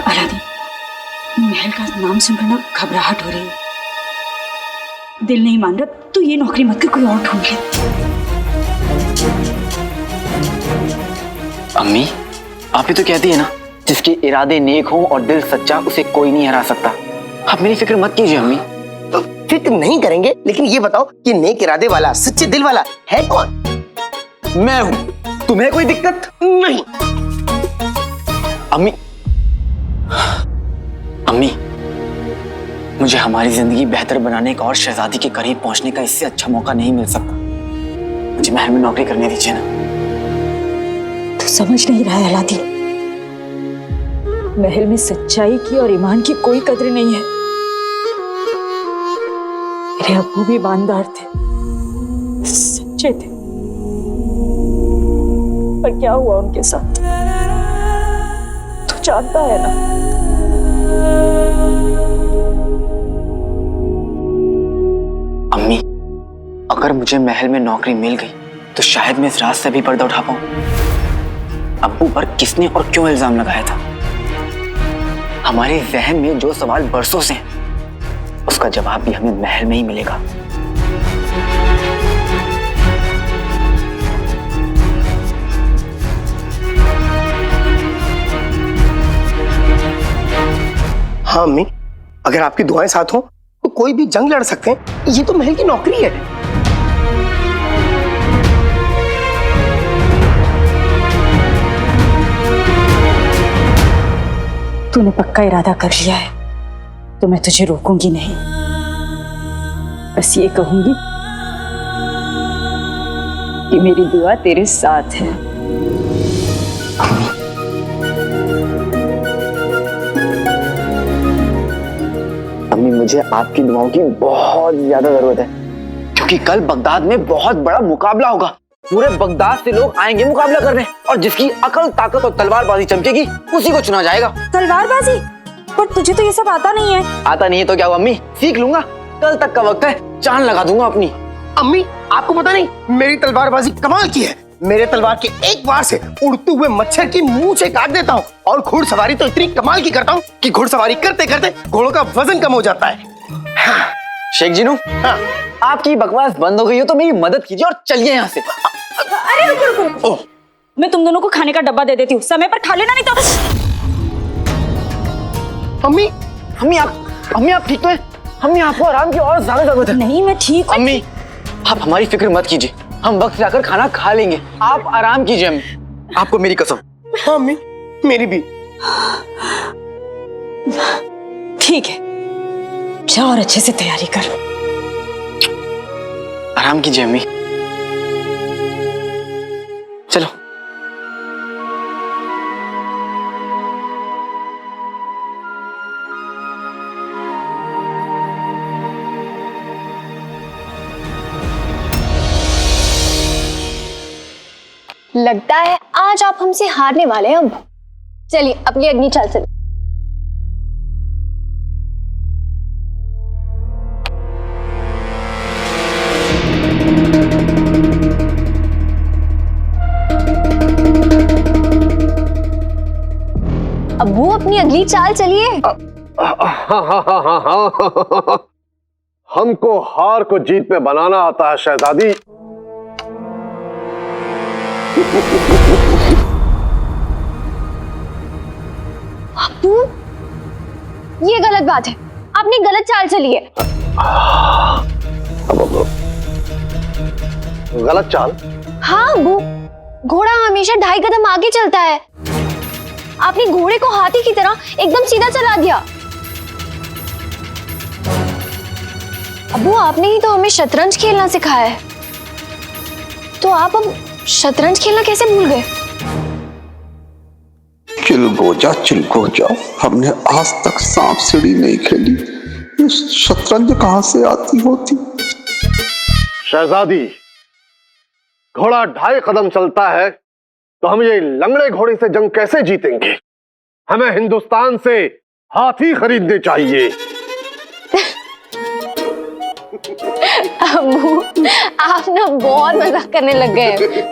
अलादीन, महल का नाम सुनकर ना घबराहट हो रही है। दिल नहीं मान रहा तो ये नौकरी मत कर, कोई और ढूंढ ले। अम्मी, आप ही तो कहती है ना, जिसके इरादे नेक हों और दिल सच्चा, उसे कोई नहीं हरा सकता। आप मेरी फिक्र मत कीजिए अम्मी। तो फिक्र नहीं करेंगे, लेकिन ये बताओ कि नेक इरादे वाला, सच्चे दिल वाला है कौन? मैं हूं। तुम्हें कोई दिक्कत नहीं? अम्मी, अम्मी, मुझे हमारी जिंदगी बेहतर बनाने का और शहजादी के करीब पहुंचने का इससे अच्छा मौका नहीं मिल सकता। मुझे महल में नौकरी करने दीजिए ना। तू समझ नहीं रहा है अलादीन, महल में सच्चाई की और ईमान की कोई कद्र नहीं है। मेरे अब्बू भी ईमानदार थे, सच्चे थे, पर क्या हुआ उनके साथ तू जानता है ना। अम्मी, अगर मुझे महल में नौकरी मिल गई तो शायद मैं इस रात से भी पर्दा उठा पाऊं। अब्बू पर किसने और क्यों इल्जाम लगाया था? हमारे जहन में जो सवाल बरसों से हैं, उसका जवाब भी हमें महल में ही मिलेगा। हाँ अम्मी, अगर आपकी दुआएं साथ हो तो कोई भी जंग लड़ सकते हैं। ये तो महल की नौकरी है। तूने पक्का इरादा कर लिया है तो मैं तुझे रोकूंगी नहीं। बस ये कहूंगी कि मेरी दुआ तेरे साथ है। अम्मी, मुझे आपकी दुआओं की बहुत ज्यादा जरूरत है, क्योंकि कल बगदाद में बहुत बड़ा मुकाबला होगा। पूरे बगदाद से लोग आएंगे मुकाबला करने, और जिसकी अकल, ताकत और तलवारबाजी चमकेगी उसी को चुना जाएगा। तलवारबाजी? पर तुझे तो ये सब आता नहीं है। आता नहीं है तो क्या हुआ अम्मी, सीख लूंगा। कल तक का वक्त है, चांद लगा दूंगा अपनी। अम्मी, आपको पता नहीं मेरी तलवारबाजी कमाल की है। मेरे तलवार के एक वार से उड़ते हुए मच्छर की मुंह से काट देता हूँ, और घुड़सवारी तो इतनी कमाल की करता हूँ कि घुड़सवारी करते करते घोड़ों का वजन कम हो जाता है। हाँ। शेख जीनू, हाँ। आपकी बकवास बंद हो गई हो तो मेरी मदद कीजिए और चलिए यहाँ से। अरे रुको रुको, ओह, मैं तुम दोनों को खाने का डब्बा दे देती हूँ, समय पर खा लेना, नहीं तो। अम्मी, अम्मी आप ठीक तो हैं? अम्मी, आपको आराम की और ज्यादा जरूरत है। नहीं, मैं ठीक हूँ। अम्मी, आप हमारी फिक्र मत कीजिए, हम वक्त से आकर खाना खा लेंगे। आप आराम कीजिए अम्मी, आपको मेरी कसम। हाँ अम्मी, मेरी भी। ठीक है, जा और अच्छे से तैयारी कर। आराम कीजिए अम्मी, चलो। लगता है आज आप हमसे हारने वाले हैं। अब चलिए अपनी अग्नि चाल चलिए। अब्बू, अपनी अगली चाल चलिए। हमको हार को जीत में बनाना आता है शहजादी। अब्बू, ये गलत बात है, आपने गलत चाल चली है। गलत चाल? हाँ अब्बू, घोड़ा हमेशा 2.5 कदम आगे चलता है। आपने घोड़े को हाथी की तरह एकदम सीधा चला दिया। अब्बू, आपने ही तो हमें शतरंज खेलना सिखाया है, तो आप अब शतरंज खेलना कैसे भूल गए? चिलगोजा, हमने आज तक सांप सीढ़ी नहीं खेली, ये शतरंज कहां से आती होती? शहजादी, घोड़ा 2.5 कदम चलता है तो हम ये लंगड़े घोड़े से जंग कैसे जीतेंगे? हमें हिंदुस्तान से हाथी खरीदने चाहिए। अब्बू, आप ना बहुत मजाक करने लग गए।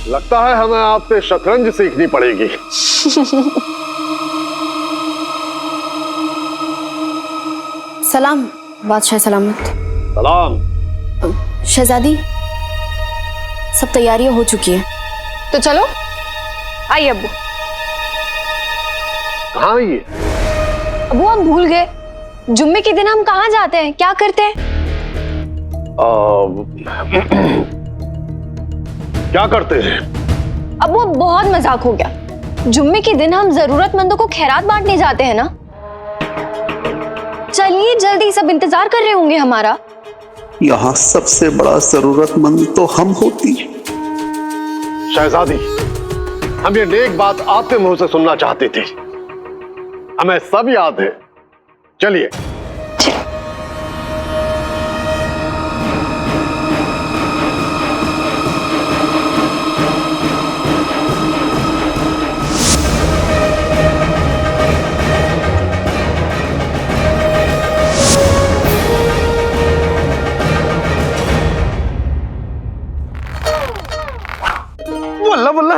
लगता है हमें आपसे शतरंज सीखनी पड़ेगी। सलाम बादशाह सलामत। सलाम। शहजादी, सब तैयारियां हो चुकी है, तो चलो। आइए अब्बू। कहाँ ये? अब्बू, आप भूल गए, जुम्मे के दिन हम कहाँ जाते हैं, क्या करते हैं? क्या करते हैं? अब्बू, बहुत मजाक हो गया। जुम्मे के दिन हम जरूरतमंदों को खैरात बांटने जाते हैं ना। चलिए जल्दी, सब इंतजार कर रहे होंगे हमारा। यहाँ सबसे बड़ा जरूरतमंद तो हम होती। शहजादी, हम ये नेक बात आपके मुंह से सुनना चाहते थे, हमें सब याद है। चलिए।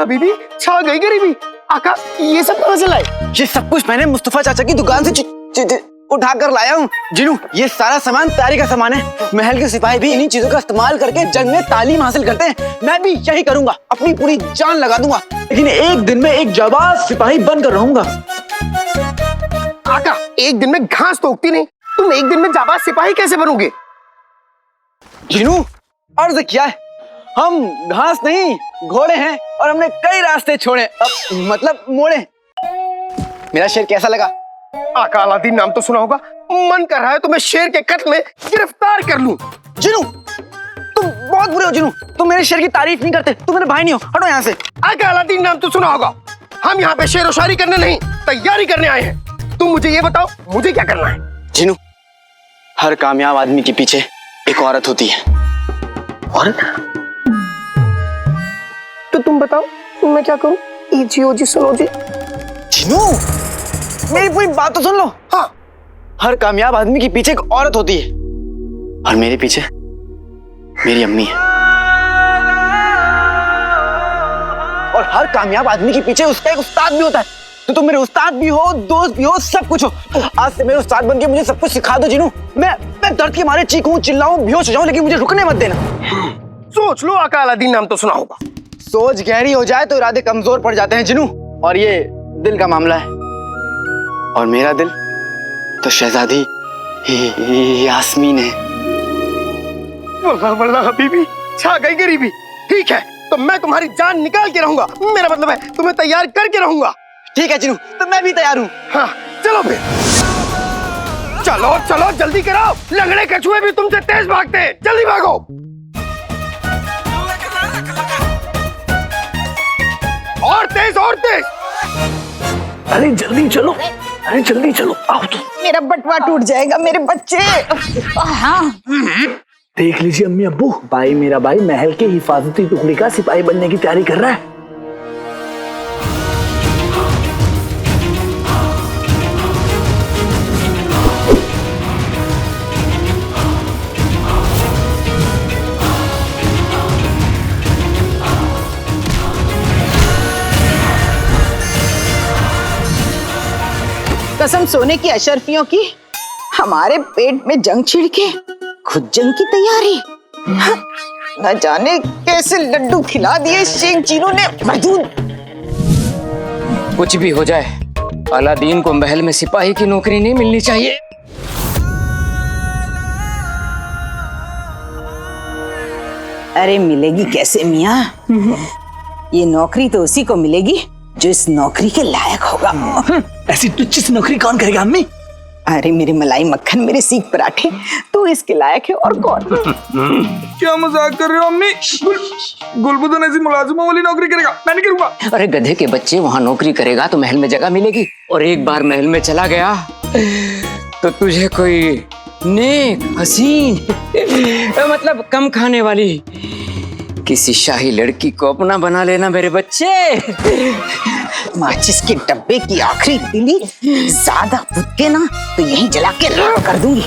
हबीबी, छा गई गरीबी। आका ये सब कहाँ से लाए? ये सब कुछ मैंने मुस्तफा चाचा की दुकान से उठा कर लाया हूँ। जिनू, ये सारा सामान तैयारी का सामान है। महल के सिपाही भी इन्हीं चीजों का इस्तेमाल करके जंग में तालीम हासिल करते हैं। मैं भी यही करूंगा, अपनी पूरी जान लगा दूंगा, लेकिन एक दिन में एक जाबाज सिपाही बनकर रहूंगा। आका, एक दिन में घास तो उगती नहीं, तुम एक दिन में जाबाज सिपाही कैसे बनोगे? जिनू, अर्ज क्या है, हम घास नहीं घोड़े हैं और हमने कई रास्ते छोड़े, मतलब मोड़े। मेरा शेर कैसा लगा? आका, अलादीन नाम तो सुना होगा। मन कर रहा है तो मैं शेर के कत्ल में गिरफ्तार कर लूं। जिनू, तुम बहुत बुरे हो। जिनू, तुम मेरे शेर की तारीफ नहीं करते, तुम मेरे भाई नहीं हो, हटो यहाँ से। आका, अलादीन नाम तो सुना होगा। हम यहाँ पे शेर और शायरी करने नहीं, तैयारी करने आए हैं। तुम मुझे ये बताओ, मुझे क्या करना है? जिनू, हर कामयाब आदमी के पीछे एक औरत होती है। औरत? तो तुम बताओ, मैं क्या करूं? जी जी सुनो जी। जिनू, मेरी पूरी बात तो सुन लो। हाँ, हर कामयाब आदमी के पीछे एक औरत होती है और मेरे पीछे मेरी अम्मी है। और हर कामयाब आदमी के पीछे उसका एक उस्ताद भी होता है। तो तुम मेरे उस्ताद भी हो, दोस्त भी हो, सब कुछ हो। आज से मेरे उस्ताद बनके मुझे सब कुछ सिखा दो। जिनू, मैं दर्द के मारे चीखूं, चिल्लाऊं, बेहोश हो जाऊं, लेकिन मुझे रुकने मत देना। सोच लो, आका, अलादीन नाम तो सुना होगा। सोच गहरी हो जाए तो इरादे कमजोर पड़ जाते हैं जिनू, और ये दिल का मामला है। और मेरा दिल तो शहजादी यास्मीन है। वल्लाह वल्लाह हबीबी, छा गई गरीबी। ठीक है, तो मैं तुम्हारी जान निकाल के रहूंगा। मेरा मतलब है तुम्हें तैयार करके रहूंगा। ठीक है जिनू, तो मैं भी तैयार हूँ। हाँ, चलो फिर। चलो चलो, जल्दी कराओ। लंगड़े कछुए भी तुमसे तेज भागते हैं, जल्दी भागो। और तेज, और तेज। अरे जल्दी चलो, अरे जल्दी चलो, आओ तो। मेरा बटवा टूट जाएगा मेरे बच्चे। हाँ, देख लीजिए अम्मी अब्बू, भाई मेरा भाई महल के हिफाजती टुकड़ी का सिपाही बनने की तैयारी कर रहा है। कसम सोने की अशरफियों की, हमारे पेट में जंग छिड़ के खुद जंग की तैयारी। हाँ, न जाने कैसे लड्डू खिला दिए शेख चीनों ने। मजदूर, कुछ भी हो जाए, अलादीन को महल में सिपाही की नौकरी नहीं मिलनी चाहिए। अरे मिलेगी कैसे मियाँ? ये नौकरी तो उसी को मिलेगी जो इस नौकरी के लायक होगा। ऐसी तुच्छ सी नौकरी कौन करेगा अम्मी? अरे मेरे मलाई मक्खन, मेरे सीख पराठे, तू इसके लायक है और कौन? क्या मजाक कर रहे हो अम्मी? गुलबदन ऐसी मुलाजिमों वाली नौकरी करेगा, मैं नहीं करूंगा। अरे गधे के बच्चे, वहाँ नौकरी करेगा तो महल में जगह मिलेगी, और एक बार महल में चला गया तो तुझे कोई नेक, हसीन, मतलब कम खाने वाली किसी शाही लड़की को अपना बना लेना मेरे बच्चे। माचिस के डब्बे की आखिरी तीली ज्यादा फुदके ना तो यहीं जला के राख कर दूंगी।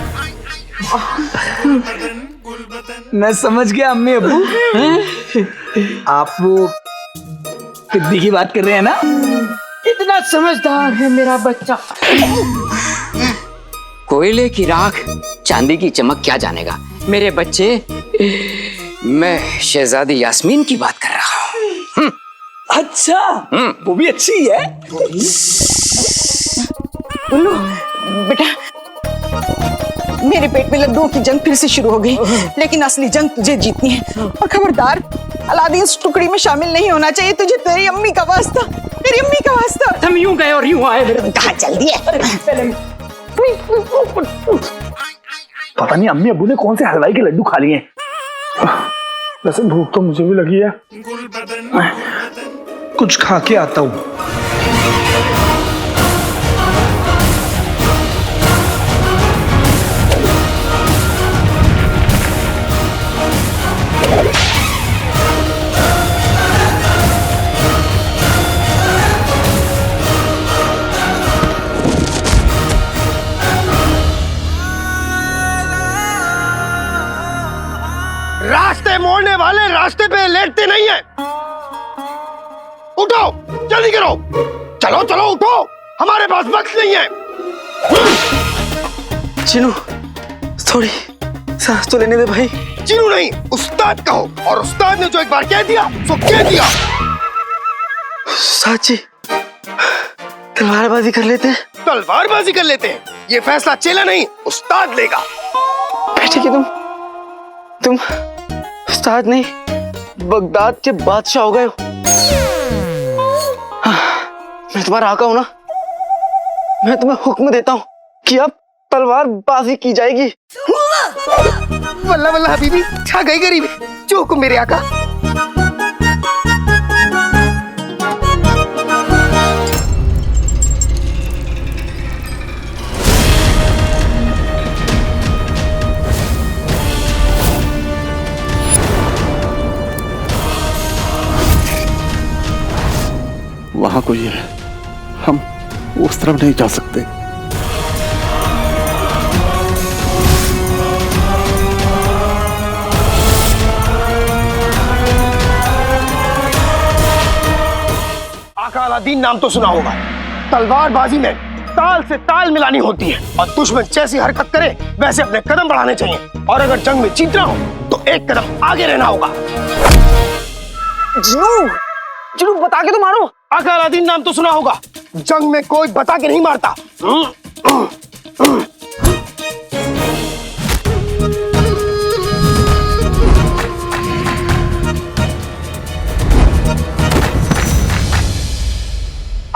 मैं समझ गया अम्मी अब्बू, आप वो पिद्दी की बात कर रहे हैं ना? इतना समझदार है मेरा बच्चा। कोयले की राख चांदी की चमक क्या जानेगा मेरे बच्चे। मैं शहजादी यास्मीन की बात कर रहा हूँ। अच्छा, वो भी अच्छी है। उल्लू बेटा, मेरे पेट में लड्डुओं की जंग फिर से शुरू हो गई, लेकिन असली जंग तुझे जीतनी है। और खबरदार, अलादीन इस टुकड़ी में शामिल नहीं होना चाहिए तुझे। तेरी अम्मी का वास्ता, तेरी अम्मी का वास्ता। हम यूं गए और यूं आए। कहाँ जल्दी है? पता नहीं अम्मी अब्बू ने कौन से हलवाई के लड्डू खा लिए। वैसे भूख तो मुझे भी लगी है, कुछ खा के आता हूँ। रास्ते मोड़ने वाले रास्ते पे लेटते नहीं है। उठो, जल्दी करो। चलो चलो उठो, हमारे पास वक्त नहीं है। चिनू, थोड़ी सांस तो लेने दे भाई। चिनू नहीं, उस्ताद कहो, और उस्ताद ने जो एक बार कह दिया सो कह दिया। साची, तलवारबाजी कर लेते हैं। तलवारबाजी कर लेते हैं। ये फैसला चेला नहीं, उस्ताद लेगा। बेटे कि तुम उस्ताद नहीं, बगदाद के बादशाह हो गए हो। मैं तुम्हारा आका हूं ना, मैं तुम्हें हुक्म देता हूं कि अब तलवारबाजी की जाएगी। वल्ला वल्ला हबीबी, छा गई गरीबी, जो हुक्म मेरे आका। वहां कोई है, हम उस तरफ नहीं जा सकते। आका अलादीन नाम तो सुना होगा। तलवारबाजी में ताल से ताल मिलानी होती है और दुश्मन जैसी हरकत करे वैसे अपने कदम बढ़ाने चाहिए, और अगर जंग में जीतना हो तो एक कदम आगे रहना होगा। जिनू बता के तो मारो। आका अलादीन नाम तो सुना होगा। जंग में कोई बता के नहीं मारता।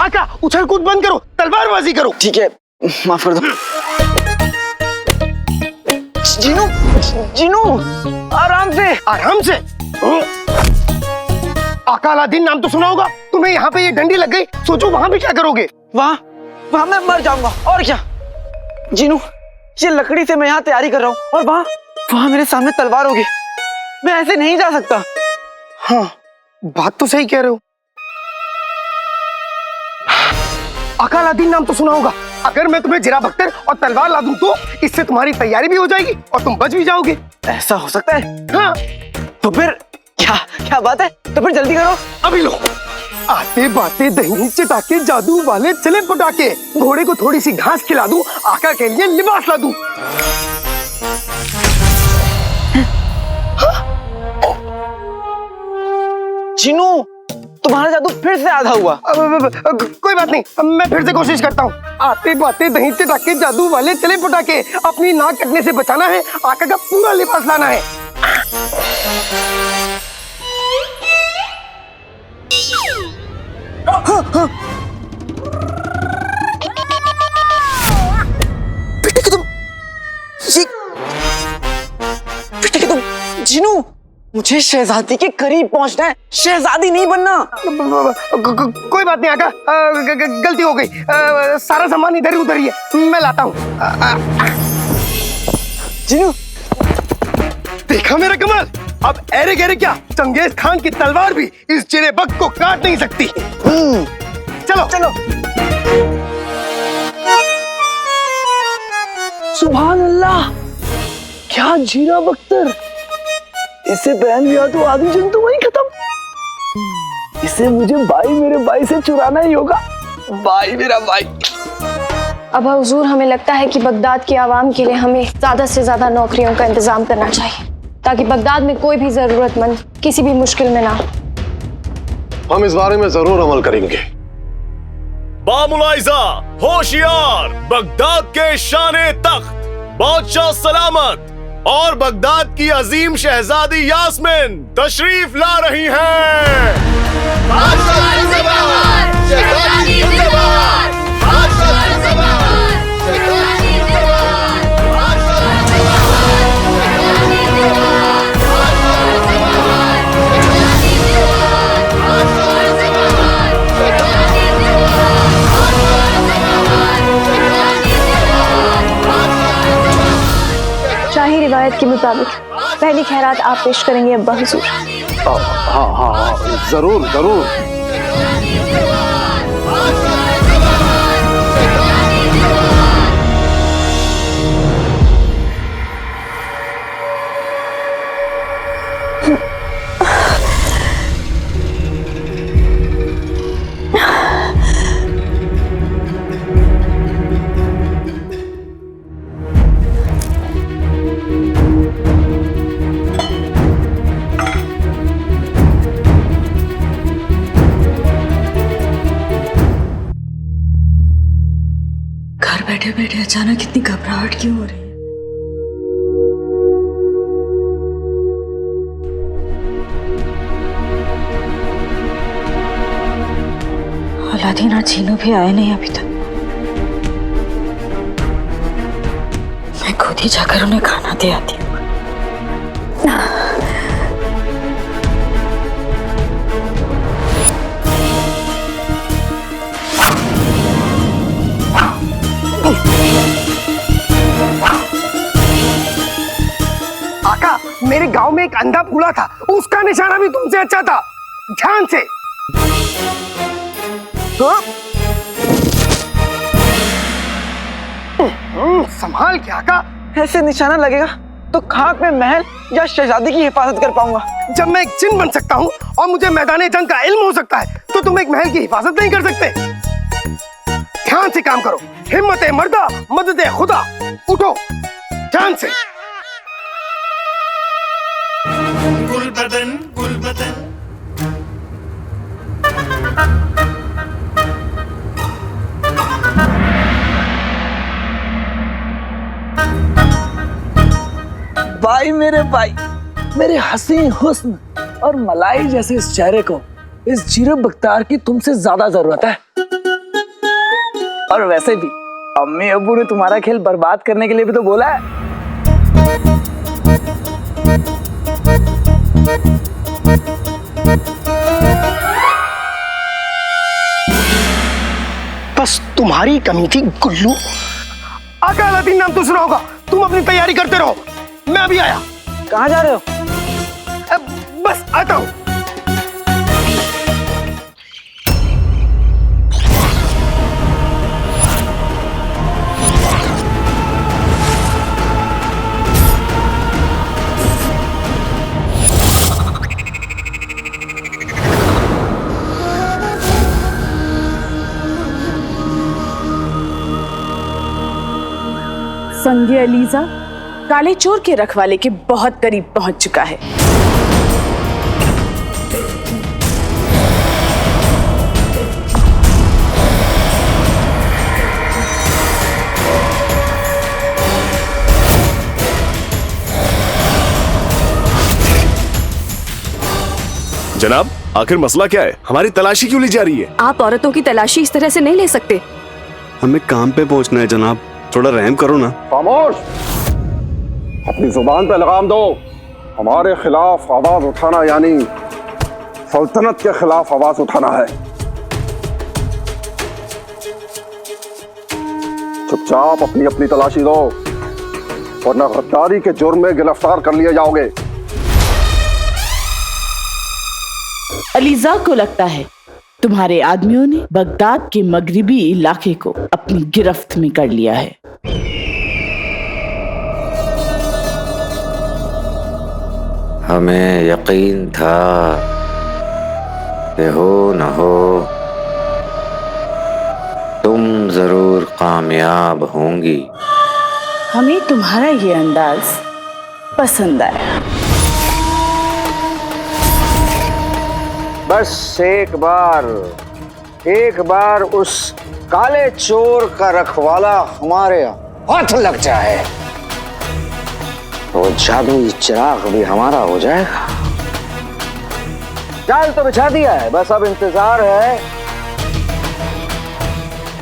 आका उछल कूद बंद करो, तलवारबाजी करो। ठीक है, माफ कर दो। जिनू, जिनू, आराम से, आराम से। आका अलादीन नाम तो सुना होगा। तुम्हें यहाँ पे ये डंडी लग गई, सोचो वहां पे क्या करोगे। वहां मैं मर जाऊंगा और क्या। जिनू, ये लकड़ी से मैं यहाँ तैयारी कर रहा हूँ और वहां मेरे सामने तलवार होगी। मैं ऐसे नहीं जा सकता। हाँ, बात तो सही कह रहे हो। आका अलादीन नाम तो सुना होगा। अगर मैं तुम्हें जिरा बख्तर और तलवार ला दूं तो इससे तुम्हारी तैयारी भी हो जाएगी और तुम बच भी जाओगे। ऐसा हो सकता है? हाँ। तो फिर क्या बात है? तो फिर जल्दी करो। अभी लो। आते बाते दही चटाके जादू वाले चले पटाके, घोड़े को थोड़ी सी घास खिला दूं, आका के लिए लिबास ला दूं। जिनू, तुम्हारा जादू फिर से आधा हुआ। कोई बात नहीं, मैं फिर से कोशिश करता हूँ। आते बाते दही चटाके जादू वाले चले पटाके, अपनी नाक कटने से बचाना है, आका का पूरा लिबास लाना है। जिनू, मुझे शहजादी के करीब पहुंचना है, शहजादी नहीं बनना। कोई बात नहीं आका, गलती हो गई। सारा सामान इधर ही उधर ही है, मैं लाता हूँ। जिनू, देखा मेरा कमाल। अब ऐरे गहरे क्या, चंगेज खान की तलवार भी इस चिरे बख्त को काट नहीं सकती। चलो चलो। सुभान अल्लाह, क्या जीरा बख्तर। इसे पहन लिया तो आधी जंग तो वहीं खत्म। इसे मुझे मेरे भाई से चुराना ही होगा। भाई मेरा भाई। अब हुजूर, हमें लगता है कि बगदाद की आवाम के लिए हमें ज्यादा से ज्यादा नौकरियों का इंतजाम करना चाहिए, ताकि बगदाद में कोई भी जरूरतमंद किसी भी मुश्किल में ना हो। हम इस बारे में जरूर अमल करेंगे। बामुलाइजा, होशियार, बगदाद के शाने तख्त, बादशाह सलामत और बगदाद की अजीम शहजादी यास्मिन तशरीफ ला रही हैं। शाही रिवायत के मुताबिक पहली खैरात आप पेश करेंगे अब्बा हुजूर। हाँ, जरूर जरूर। शहजादी ना चीनू भी आए नहीं अभी तक। मैं खुद ही जाकर उन्हें खाना दे आती हूँ। आका, मेरे गांव में एक अंधा बूढ़ा था, उसका निशाना भी तुमसे अच्छा था। ध्यान से। संभाल के आका। ऐसे निशाना लगेगा तो खाक में महल या शहजादी की हिफाजत कर पाऊंगा। जब मैं एक जिन बन सकता हूँ और मुझे मैदान जंग का इल्म हो सकता है, तो तुम एक महल की हिफाजत नहीं कर सकते। ध्यान से काम करो। हिम्मत मर्दा, मदद खुदा। उठो ध्यान से। गुलबदन गुलबदन। भाई मेरे भाई, मेरे हसीन हुस्न और मलाई जैसे इस चेहरे को इस जीरो बख्तार की तुमसे ज्यादा जरूरत है। और वैसे भी अम्मी अब्बू ने तुम्हारा खेल बर्बाद करने के लिए भी तो बोला है। बस तुम्हारी कमी थी गुल्लू। आका अलादीन नाम तो सुना होगा। तुम अपनी तैयारी करते रहो, मैं अभी आया। कहाँ जा रहे हो? बस आता हूँ। संगे अलीजा काले चोर के रखवाले के बहुत करीब पहुंच चुका है। जनाब, आखिर मसला क्या है? हमारी तलाशी क्यों ली जा रही है? आप औरतों की तलाशी इस तरह से नहीं ले सकते। हमें काम पे पहुंचना है जनाब, थोड़ा रहम करो ना। खामोश, अपनी जुबान पे लगाम दो। हमारे खिलाफ आवाज उठाना यानी सल्तनत के खिलाफ आवाज उठाना है। चुपचाप अपनी अपनी तलाशी दो, वरना गद्दारी के जुर्म में गिरफ्तार कर लिए जाओगे। अलीजा को लगता है तुम्हारे आदमियों ने बगदाद के मगरिबी इलाके को अपनी गिरफ्त में कर लिया है। हमें यकीन था कि हो न हो तुम जरूर कामयाब होंगी। हमें तुम्हारा ये अंदाज पसंद आया। बस एक बार उस काले चोर का रखवाला हमारे हाथ लग जाए तो जादुई चिराग भी हमारा हो जाएगा। जाल तो बिछा दिया है, बस अब इंतजार है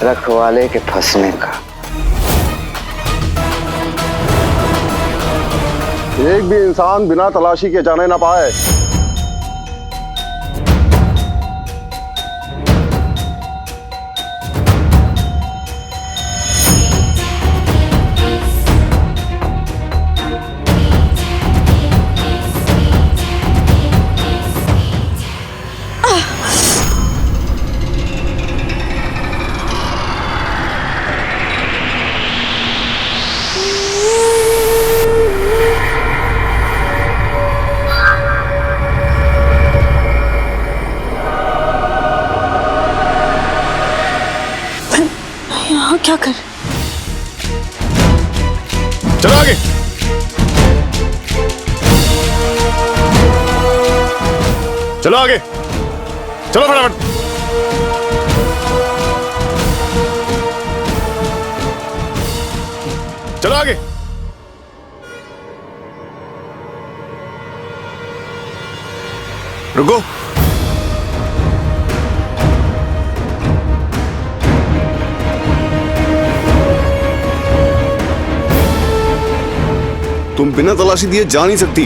रखवाले के फंसने का। एक भी इंसान बिना तलाशी के जाने ना पाए। क्या कर? चलो आगे। चलो आगे, चलो फटाफट। चलो आगे। रुको। तुम बिना तलाशी दिए जा नहीं सकती।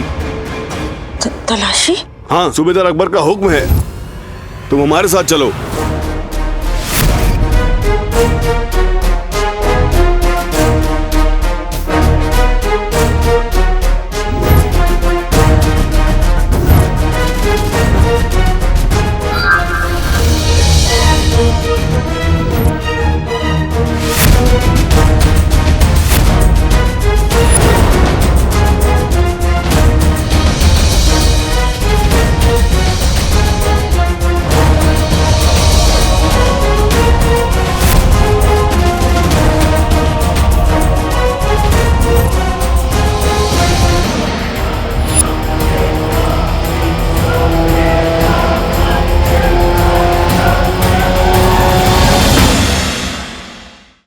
तलाशी? हाँ, सूबेदार अकबर का हुक्म है, तुम हमारे साथ चलो।